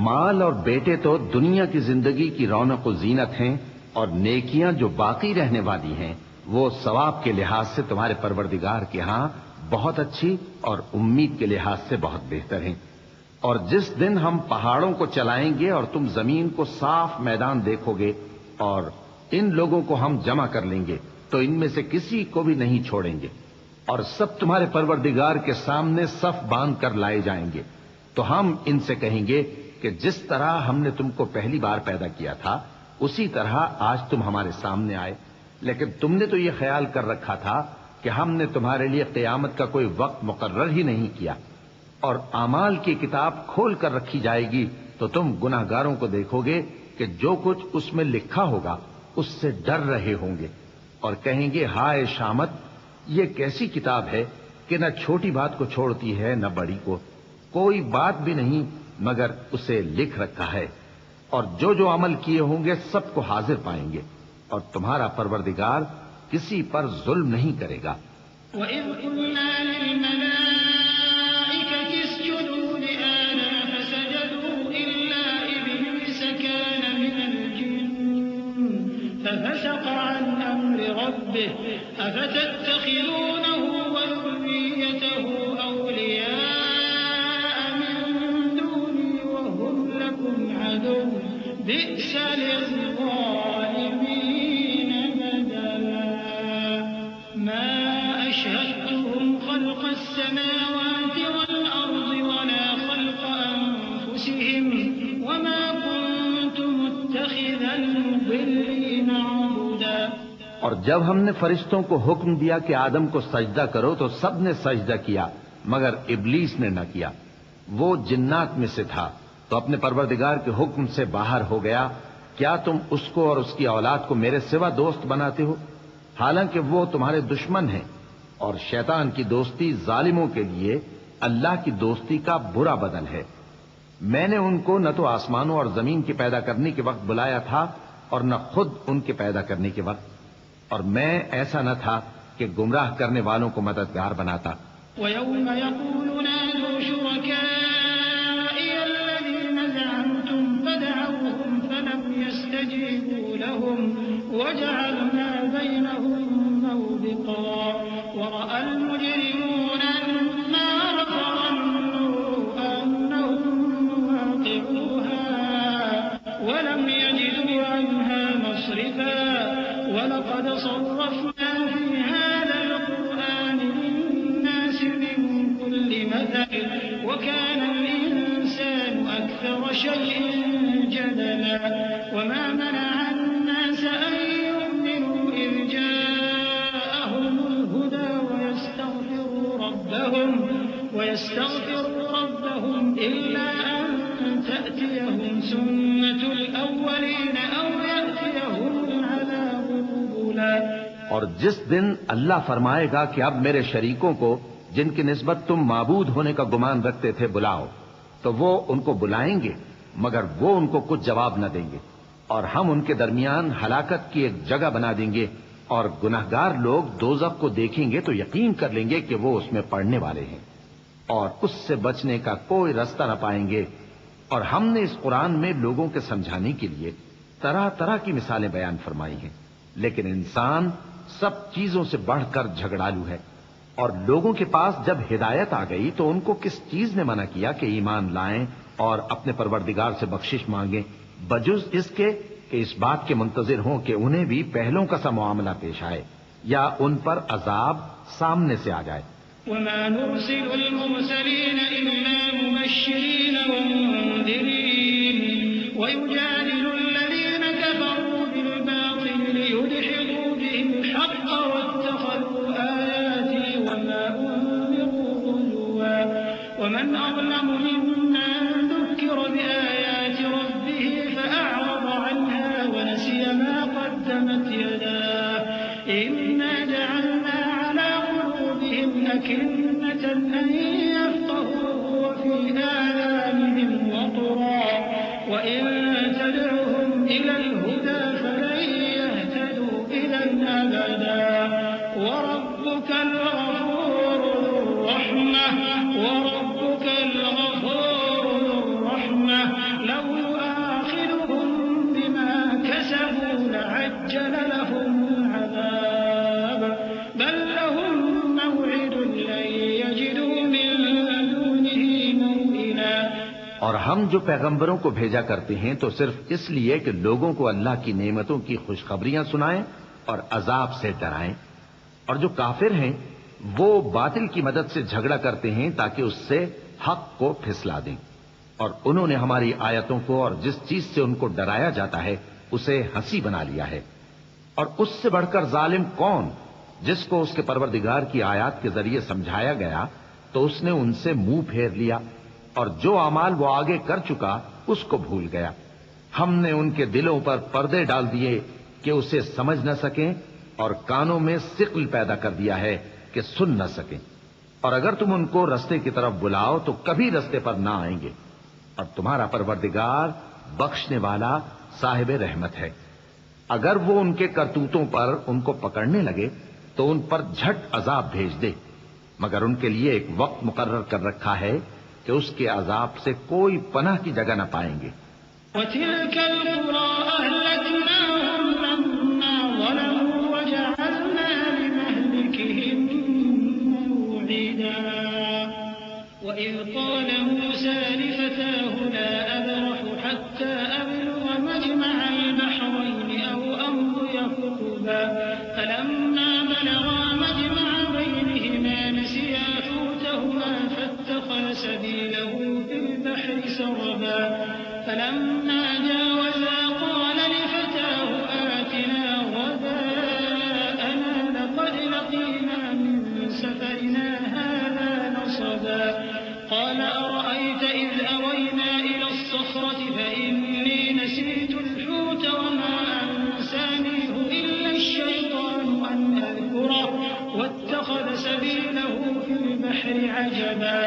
مال اور بیٹے تو دنیا کی زندگی کی رونق و زینت ہیں، اور نیکیاں جو باقی رہنے والی ہیں وہ ثواب کے لحاظ سے تمہارے پروردگار کے ہاں بہت اچھی اور امید کے لحاظ سے بہت بہتر ہیں۔ اور جس دن ہم پہاڑوں کو چلائیں گے اور تم زمین کو صاف میدان دیکھو گے اور ان لوگوں کو ہم جمع کر لیں گے تو ان میں سے کسی کو بھی نہیں چھوڑیں گے، اور سب تمہارے پروردگار کے سامنے صف باندھ کر لائے جائیں گے، تو ہم ان سے کہیں گے کہ جس طرح ہم نے تم کو پہلی بار پیدا کیا تھا اسی طرح آج تم ہمارے سامنے آئے، لیکن تم نے تو یہ خیال کر رکھا تھا کہ ہم نے تمہارے لیے قیامت کا کوئی وقت مقرر ہی نہیں کیا، اور اعمال کی کتاب کھول کر رکھی جائے گی تو تم گناہگاروں کو دیکھو گے کہ جو کچھ اس میں لکھا ہوگا اس سے ڈر رہے ہوں گے، اور کہیں گے ہائے شامت، یہ کیسی کتاب ہے کہ نہ چھوٹی بات کو چھوڑتی ہے نہ بڑی کو، کوئی بات بھی نہیں مگر اسے لکھ رکھا ہے، اور جو جو عمل کیے ہوں گے سب کو حاضر پائیں گے، اور تمہارا پروردگار کسی پر ظلم نہیں کرے گا۔ وَإِذْ قُلْنَا لِلْمَلَائِكَةِ اسْجُدُوا لِآدَمَ فَسَجَدُوا إِلَّا إِبْلِيسَ كَانَ مِنَ الْجِنِّ فَفَسَقَ عَنْ أَمْرِ رَبِّهِ أَفَتَتَّخِذُونَهُ وَذُرِّيَّتَهُ أَوْلِيَاءَ مِن دُونِي وَهُمْ لَكُمْ عَدُوٌّ بِئْسَ لِلظَّالِمِينَ بَدَلًا مَا أَشْهَدتُّهُمْ خَلْقَ السَّمَاوَاتِ وَالْأَرْضِ وَلَا خَلْقَ أَنفُسِهِمْ وَمَا كُنتُ مُتَّخِذَ الْمُضِلِّينَ عَضُدًا۔ اور جب ہم نے فرشتوں کو حکم دیا کہ آدم کو سجدہ کرو تو سب نے سجدہ کیا مگر ابلیس نے نہ کیا، وہ جنات میں سے تھا تو اپنے پروردگار کے حکم سے باہر ہو گیا. کیا تم اس کو اور اس کی اولاد کو میرے سوا دوست بناتے ہو؟ حالانکہ وہ تمہارے دشمن ہیں، اور شیطان کی دوستی ظالموں کے لیے اللہ کی دوستی کا برا بدل ہے. میں نے ان کو نہ تو آسمانوں اور زمین کے پیدا کرنے کے وقت بلایا تھا اور نہ خود ان کے پیدا کرنے کے وقت، اور میں ایسا نہ تھا کہ گمراہ کرنے والوں کو مددگار بناتا. وَيَوْمَ يَقُولُ نَادُوا شُرَكَائِيَ الَّذِينَ زَعَمْتُمْ فَدَعَوْهُمْ فَلَمْ يَسْتَجِيبُوا لَهُمْ وَجَعَلْنَا بَيْنَهُمْ مَوْبِقًا وَرَأَى الْمُجْرِمُونَ النَّارَ فَظَنُّوا أَنَّهُمْ وَاقِعُوهَا وَلَمْ يَجِدُوا عَنْهَا مَصْرِفًا وَلَقَدْ صَرَّفْنَا فِي هَذَا الْقُرْآنِ لِلنَّاسِ مِنْ كُلِّ مَثَلٍ وَكَانَ الْإِنسَانُ أَكْثَرَ شَيْءٍ جَدَلًا وَمَا مَنَعَ النَّاسَ أَن يُؤْمِنُوا إِذْ جَاءَهُمُ الْهُدَى وَيَسْتَغْفِرُوا رَبَّهُمْ إِلَّا أَن تَأْتِيَهُمْ سُنَّةُ الْأَوَّلِينَ أَوْ يَأْتِيَهُمُ الْعَذَابُ قُبُلًا. اور جس دن اللہ فرمائے گا کہ اب میرے شریکوں کو جن کی نسبت تم معبود ہونے کا گمان رکھتے تھے بلاؤ، تو وہ ان کو بلائیں گے مگر وہ ان کو کچھ جواب نہ دیں گے، اور ہم ان کے درمیان ہلاکت کی ایک جگہ بنا دیں گے، اور گناہگار لوگ دوزخ کو دیکھیں گے تو یقین کر لیں گے کہ وہ اس میں پڑنے والے ہیں، اور اس سے بچنے کا کوئی راستہ نہ پائیں گے. اور ہم نے اس قرآن میں لوگوں کے سمجھانے کے لیے طرح طرح کی مثالیں بیان فرمائی ہیں، لیکن انسان سب چیزوں سے بڑھ کر جھگڑالو ہے. اور لوگوں کے پاس جب ہدایت آ گئی تو ان کو کس چیز نے منع کیا کہ ایمان لائیں اور اپنے پروردگار سے بخشش مانگیں، بجز اس کے کہ اس بات کے منتظر ہوں کہ انہیں بھی پہلوں کا سا معاملہ پیش آئے یا ان پر عذاب سامنے سے آ جائے. وَمَا نُرْسِلُ الْمُرْسَلِينَ إِلَّا مُبَشِّرِينَ وَمُنذِرِينَ وَيُجَادِلُ الَّذِينَ كَفَرُوا بِالْبَاطِلِ لِيُدْحِضُوا بِهِ الْحَقَّ وَاتَّخَذُوا آيَاتِي وَمَا أُنذِرُوا هُزُوًا وَمَنْ أَظْلَمُ مِمَّن ذُكِّرَ بِآيَاتِ رَبِّهِ فَأَعْرَضَ عَنْهَا وَنَسِيَ مَا قَدَّمَتْ يَدَاهُ إِنَّا جَعَلْنَا عَلَى قُلُوبِهِمْ أَكِنَّةً أَن يَفْقَهُوهُ وَفِي آذَانِهِمْ وَقْرًا وَإِن تَدْعُهُمْ إِلَى الْهُدَى فَلَن يَهْتَدُوا إِذًا أَبَدًا وَرَبُّكَ الْغَفُورُ ذُو الرَّحْمَةِ لَوْ يُؤَاخِذُهُم بِمَا كَسَبُوا لَعَجَّلَ لَهُمُ الْعَذَابَ بَل لَّهُم مَّوْعِدٌ لَّن يَجِدُوا مِن دُونِهِ مَوْئِلًا. اور ہم جو پیغمبروں کو بھیجا کرتے ہیں تو صرف اس لیے کہ لوگوں کو اللہ کی نعمتوں کی خوشخبریاں سنائیں اور عذاب سے ڈرائیں. اور جو کافر ہیں وہ باطل کی مدد سے جھگڑا کرتے ہیں تاکہ اس سے حق کو پھسلا دیں. اور انہوں نے ہماری آیتوں کو اور جس چیز سے ان کو ڈرایا جاتا ہے اسے ہنسی بنا لیا ہے. اور اس سے بڑھ کر ظالم کون، جس کو اس کے پروردگار کی آیات کے ذریعے سمجھایا گیا تو اس نے ان سے منہ پھیر لیا، اور جو اعمال وہ آگے کر چکا اس کو بھول گیا. ہم نے ان کے دلوں پر پردے ڈال دیے کہ اسے سمجھ نہ سکیں، اور کانوں میں ثقل پیدا کر دیا ہے کہ سن نہ سکیں. اور اگر تم ان کو رستے کی طرف بلاؤ تو کبھی رستے پر نہ آئیں گے. اور تمہارا پروردگار بخشنے والا صاحب رحمت ہے. اگر وہ ان کے کرتوتوں پر ان کو پکڑنے لگے تو ان پر جھٹ عذاب بھیج دے، مگر ان کے لیے ایک وقت مقرر کر رکھا ہے کہ اس کے عذاب سے کوئی پناہ کی جگہ نہ پائیں گے. وَتِلْكَ الْقُرَىٰ أَهْلَكْنَاهُمْ لَمَّا ظَلَمُوا وَجَعَلْنَا لِمَهْلِكِهِم مَّوْعِدًا. وَإِذْ قَالَ مُوسَىٰ لِفَتَاهُ لَا أَبْرَحُ حَتَّىٰ أَبْلُغَ مَجْمَعَ الْبَحْرَيْنِ أَوْ أَمْضِيَ حُقُبًا فَلَمَّا بَلَغَا مَجْمَعَ بَيْنِهِمَا نَسِيَا حُوتَهُمَا فَاتَّخَذَ سَبِيلَهُ فِي الْبَحْرِ سَرَبًا فَلَمَّا جَاوَزَا قَالَ لِفَتَاهُ آتِنَا غَدَاءَنَا لَقَدْ لَقِينَا مِن سَفَرِنَا هَٰذَا نَصَبًا قَالَ أَرَأَيْتَ واتخذ سبيله في البحر عجبا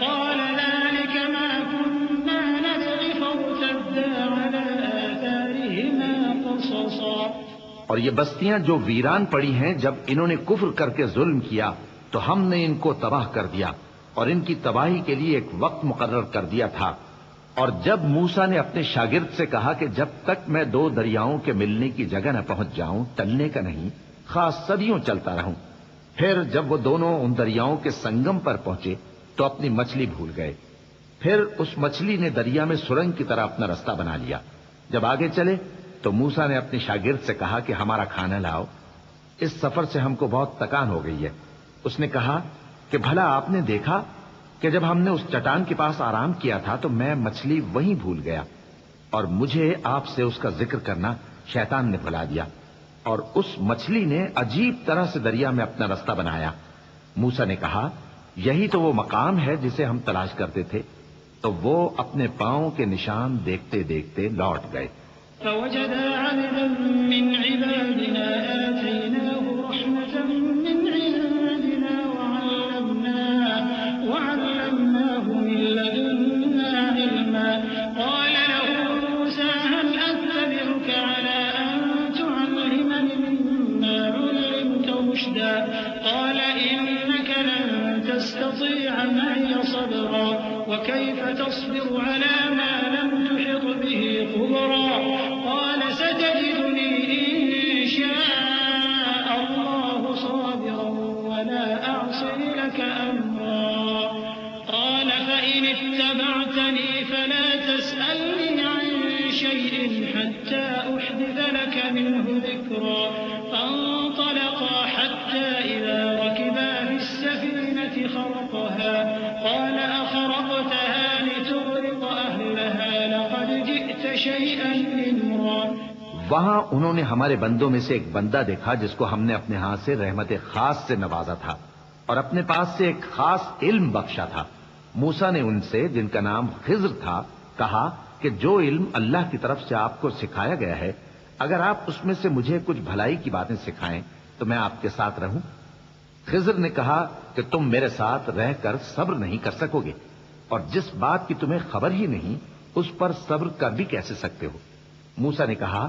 قال ذلك ما كنا نبغي فارتدا على آثارهما قصصا. اور یہ بستیاں جو ویران پڑی ہیں، جب انہوں نے کفر کر کے ظلم کیا تو ہم نے ان کو تباہ کر دیا اور ان کی تباہی کے لیے ایک وقت مقرر کر دیا تھا. اور جب موسیٰ نے اپنے شاگرد سے کہا کہ جب تک میں دو دریاؤں کے ملنے کی جگہ نہ پہنچ جاؤں ٹلنے کا نہیں، خاص صدیوں چلتا رہوں. پھر جب وہ دونوں ان دریاؤں کے سنگم پر پہنچے تو اپنی مچھلی بھول گئے. پھر اس مچھلی نے دریا میں سرنگ کی طرح اپنا رستہ بنا لیا. جب آگے چلے تو موسیٰ نے اپنے شاگرد سے کہا کہ ہمارا کھانا لاؤ، اس سفر سے ہم کو بہت تکان ہو گئی ہے. اس نے کہا کہ بھلا آپ نے دیکھا کہ جب ہم نے اس چٹان کے پاس آرام کیا تھا تو میں مچھلی وہیں بھول گیا اور مجھے آپ سے اس کا ذکر کرنا شیطان نے بھلا دیا. اور اس مچھلی نے عجیب طرح سے دریا میں اپنا رستہ بنایا. موسیٰ نے کہا یہی تو وہ مقام ہے جسے ہم تلاش کرتے تھے. تو وہ اپنے پاؤں کے نشان دیکھتے دیکھتے لوٹ گئے. فوجد عبدا من عبادنا آتيناه رحمة من عندنا وعلمناه من لدنا علما. قال له موسى هل أتبعك على أن تعلمني مما علمت رشدا. قال إنك لن تستطيع معي صبرا وكيف تصبر على ما لم تحط به خبرا. قال ستجدني إن شاء الله صابرا ولا أعصي لك أمرا. قال فإن اتبعتني فلا تسألني عن شيء حتى أحدث لك منه ذكرا. فانطلقا حتى إذا ركبا في السفينة خرقها قال أخرقتها لتغرق أهلها لقد جئت شيئا إمرا. وہاں انہوں نے ہمارے بندوں میں سے ایک بندہ دیکھا جس کو ہم نے اپنے ہاتھ سے رحمت خاص سے نوازا تھا اور اپنے پاس سے ایک خاص علم بخشا تھا. موسیٰ نے ان سے جن کا نام خضر تھا کہا کہ جو علم اللہ کی طرف سے آپ کو سکھایا گیا ہے اگر آپ اس میں سے مجھے کچھ بھلائی کی باتیں سکھائیں تو میں آپ کے ساتھ رہوں. خضر نے کہا کہ تم میرے ساتھ رہ کر صبر نہیں کر سکو گے اور جس بات کی تمہیں خبر ہی نہیں اس پر صبر کر بھی کیسے سکتے ہو. موسیٰ نے کہا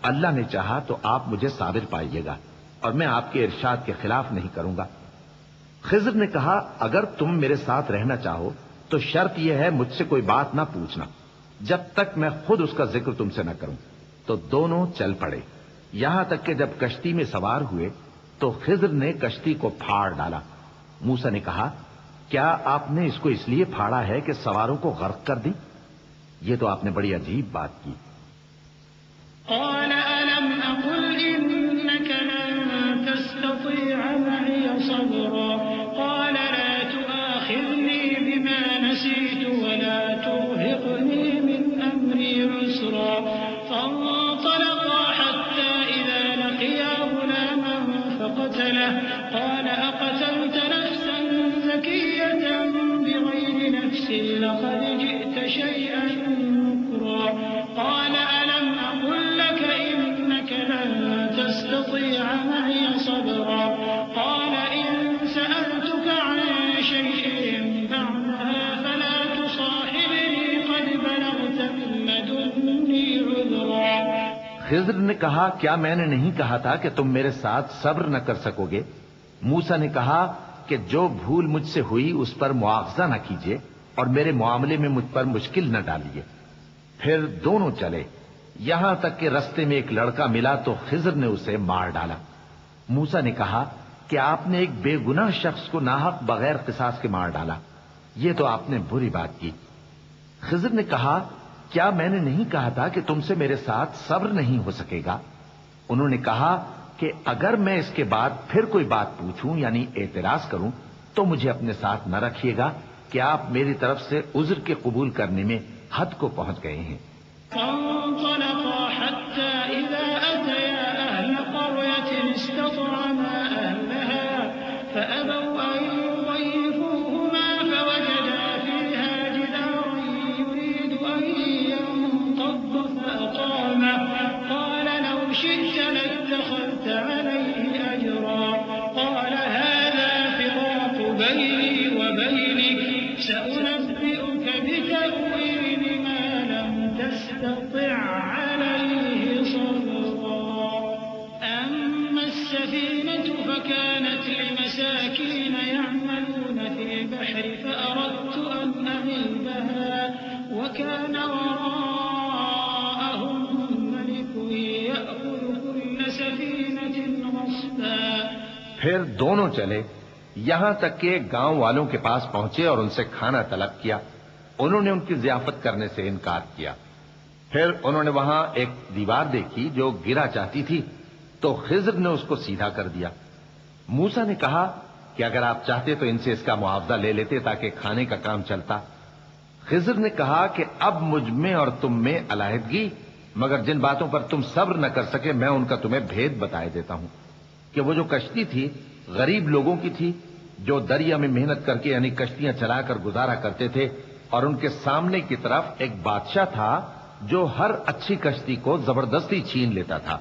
اللہ نے چاہا تو آپ مجھے صابر پائیے گا اور میں آپ کے ارشاد کے خلاف نہیں کروں گا. خضر نے کہا اگر تم میرے ساتھ رہنا چاہو تو شرط یہ ہے مجھ سے کوئی بات نہ پوچھنا جب تک میں خود اس کا ذکر تم سے نہ کروں. تو دونوں چل پڑے یہاں تک کہ جب کشتی میں سوار ہوئے تو خضر نے کشتی کو پھاڑ ڈالا. موسیٰ نے کہا کیا آپ نے اس کو اس لیے پھاڑا ہے کہ سواروں کو غرق کر دیں؟ یہ تو آپ نے بڑی عجیب بات کی. قال ألم أقل إنك لن تستطيع معي صبرا. قال لا تؤاخذني بما نسيت ولا ترهقني من أمري عسرا. فانطلقا حتى إذا لقيا غلاما فقتله. قال أقتلت نفسا زكية بغير نفس لقد جئت شيئا نكرا. قال ألم أقل لك إنك لن تستطيع معي صبرا. قال إن سألتك عن شيء بعدها فلا تصاحبني قد بلغت من لدني عذرا. خضر نے کہا کیا میں نے نہیں کہا تھا کہ تم میرے ساتھ صبر نہ کر سکو گے؟ موسیٰ نے کہا کہ جو بھول مجھ سے ہوئی اس پر مواخذہ نہ کیجیے اور میرے معاملے میں مجھ پر مشکل نہ ڈالیے. پھر دونوں چلے یہاں تک کہ رستے میں ایک لڑکا ملا تو خضر نے اسے مار ڈالا. موسیٰ نے کہا کہ آپ نے ایک بے گناہ شخص کو ناحق بغیر قصاص کے مار ڈالا، یہ تو آپ نے بری بات کی. خضر نے کہا کیا میں نے نہیں کہا تھا کہ تم سے میرے ساتھ صبر نہیں ہو سکے گا؟ انہوں نے کہا کہ اگر میں اس کے بعد پھر کوئی بات پوچھوں یعنی اعتراض کروں تو مجھے اپنے ساتھ نہ رکھیے گا کہ آپ میری طرف سے عذر کے قبول کرنے میں حد کو پہنچ گئے ہیں. فانطلقا حتى إذا أتيا أهل قرية استطعما أهلها فأبوا أن يضيفوهما فوجدا فيها جدارا يريد أن ينقض فأقامه. قال لو شئت لاتخذت عليه أجرا. قال هذا تستطع عليه صبرا أما السفينة فكانت لمساكين يعملون في البحر فأردت أن أعيبها وكان وراءهم ملك يأخذ كل سفينة غصبا. پھر دونوں چلے یہاں تک کہ گاؤں والوں کے پاس پہنچے اور ان سے کھانا طلب کیا. انہوں نے ان کی ضیافت کرنے سے انکار کیا. پھر انہوں نے وہاں ایک دیوار دیکھی جو گرا چاہتی تھی تو خضر نے اس کو سیدھا کر دیا. موسیٰ نے کہا کہ اگر آپ چاہتے تو ان سے اس کا معاوضہ لے لیتے تاکہ کھانے کا کام چلتا. خضر نے کہا کہ اب مجھ میں اور تم میں علیحدگی، مگر جن باتوں پر تم صبر نہ کر سکے میں ان کا تمہیں بھید بتائے دیتا ہوں کہ وہ جو کشتی تھی غریب لوگوں کی تھی جو دریا میں محنت کر کے یعنی کشتیاں چلا کر گزارا کرتے تھے، اور ان کے سامنے کی طرف ایک بادشاہ تھا جو ہر اچھی کشتی کو زبردستی چھین لیتا تھا.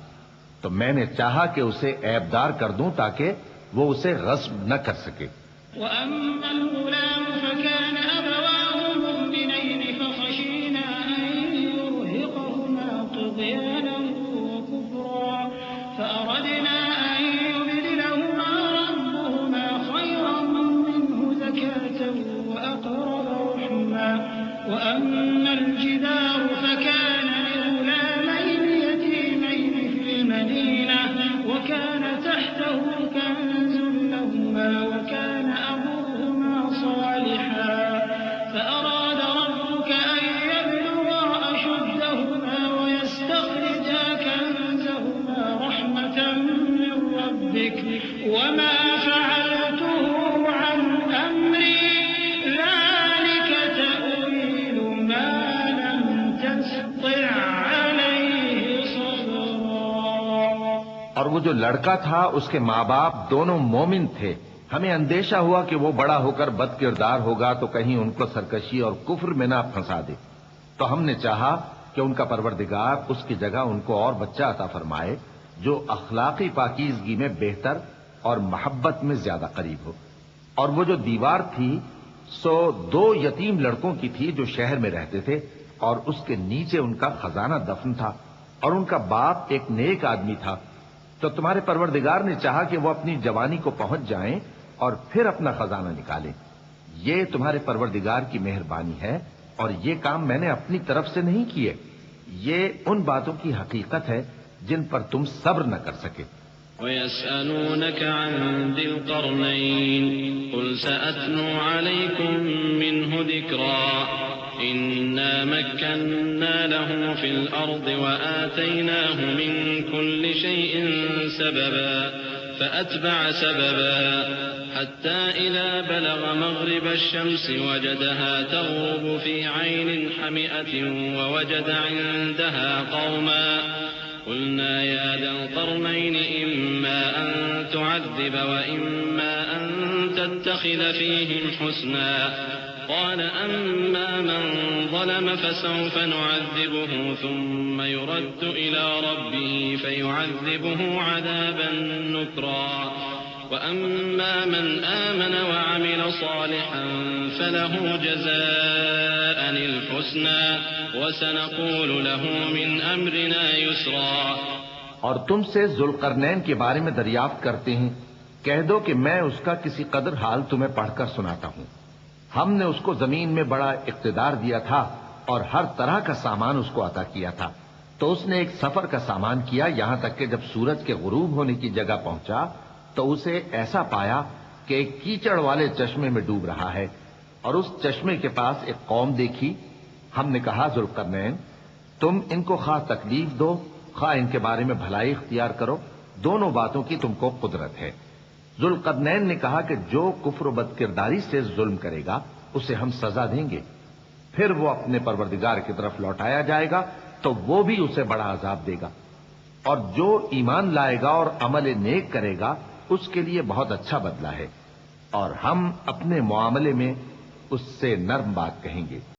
تو میں نے چاہا کہ اسے عیبدار کر دوں تاکہ وہ اسے غصب نہ کر سکے. وأما الغلام فكان أبواه مؤمنين فخشينا أن يرهقهما طغيانا وكفرا فأردنا أن يبدلهما ربهما خيرا منه زكاة وأقرب رحما. وأما الجدار فكان لغلامين يتيمين في المدينة وكان تحته كنز لهما وكان أبوهما صالحا فأراد ربك أن يبلغا أشدهما ويستخرجا كنزهما رحمة من ربك وما فعلته عن أمري ذلك تأويل ما لم تستطع عليه صبرا. اور وہ جو لڑکا تھا اس کے ماں باپ دونوں مومن تھے. ہمیں اندیشہ ہوا کہ وہ بڑا ہو کر بد کردار ہوگا تو کہیں ان کو سرکشی اور کفر میں نہ پھنسا دے. تو ہم نے چاہا کہ ان کا پروردگار اس کی جگہ ان کو اور بچہ عطا فرمائے جو اخلاقی پاکیزگی میں بہتر اور محبت میں زیادہ قریب ہو. اور وہ جو دیوار تھی سو 2 یتیم لڑکوں کی تھی جو شہر میں رہتے تھے اور اس کے نیچے ان کا خزانہ دفن تھا اور ان کا باپ ایک نیک آدمی تھا. تو تمہارے پروردگار نے چاہا کہ وہ اپنی جوانی کو پہنچ جائیں اور پھر اپنا خزانہ نکالیں. یہ تمہارے پروردگار کی مہربانی ہے اور یہ کام میں نے اپنی طرف سے نہیں کیے. یہ ان باتوں کی حقیقت ہے جن پر تم صبر نہ کر سکے. ويسألونك عن ذي القرنين قل سأتلو عليكم منه ذكرا إنا مكنا له في الأرض وآتيناه من كل شيء سببا فأتبع سببا حتى إذا بلغ مغرب الشمس وجدها تغرب في عين حمئة ووجد عندها قوما قلنا يا ذا القرنين إما أن تعذب وإما أن تتخذ فيهم حسنا قال أما من ظلم فسوف نعذبه ثم يرد إلى ربه فيعذبه عذابا نكرا وأما من آمن وعمل صالحا فله جزاء الحسنى وسنقول له من أمرنا يسرا. اور تم سے ذوالقرنین کے بارے میں دریافت کرتے ہیں. کہہ دو کہ میں اس کا کسی قدر حال تمہیں پڑھ کر سناتا ہوں. ہم نے اس کو زمین میں بڑا اقتدار دیا تھا اور ہر طرح کا سامان اس کو عطا کیا تھا. تو اس نے ایک سفر کا سامان کیا یہاں تک کہ جب سورج کے غروب ہونے کی جگہ پہنچا تو اسے ایسا پایا کہ ایک کیچڑ والے چشمے میں ڈوب رہا ہے اور اس چشمے کے پاس ایک قوم دیکھی. ہم نے کہا ذوالقرنین تم ان کو خواہ تکلیف دو خواہ ان کے بارے میں بھلائی اختیار کرو، دونوں باتوں کی تم کو قدرت ہے. ذوالقرنین نے کہا کہ جو کفر و بد کرداری سے ظلم کرے گا اسے ہم سزا دیں گے، پھر وہ اپنے پروردگار کی طرف لوٹایا جائے گا تو وہ بھی اسے بڑا عذاب دے گا، اور جو ایمان لائے گا اور عمل نیک کرے گا اس کے لیے بہت اچھا بدلہ ہے، اور ہم اپنے معاملے میں اس سے نرم بات کہیں گے.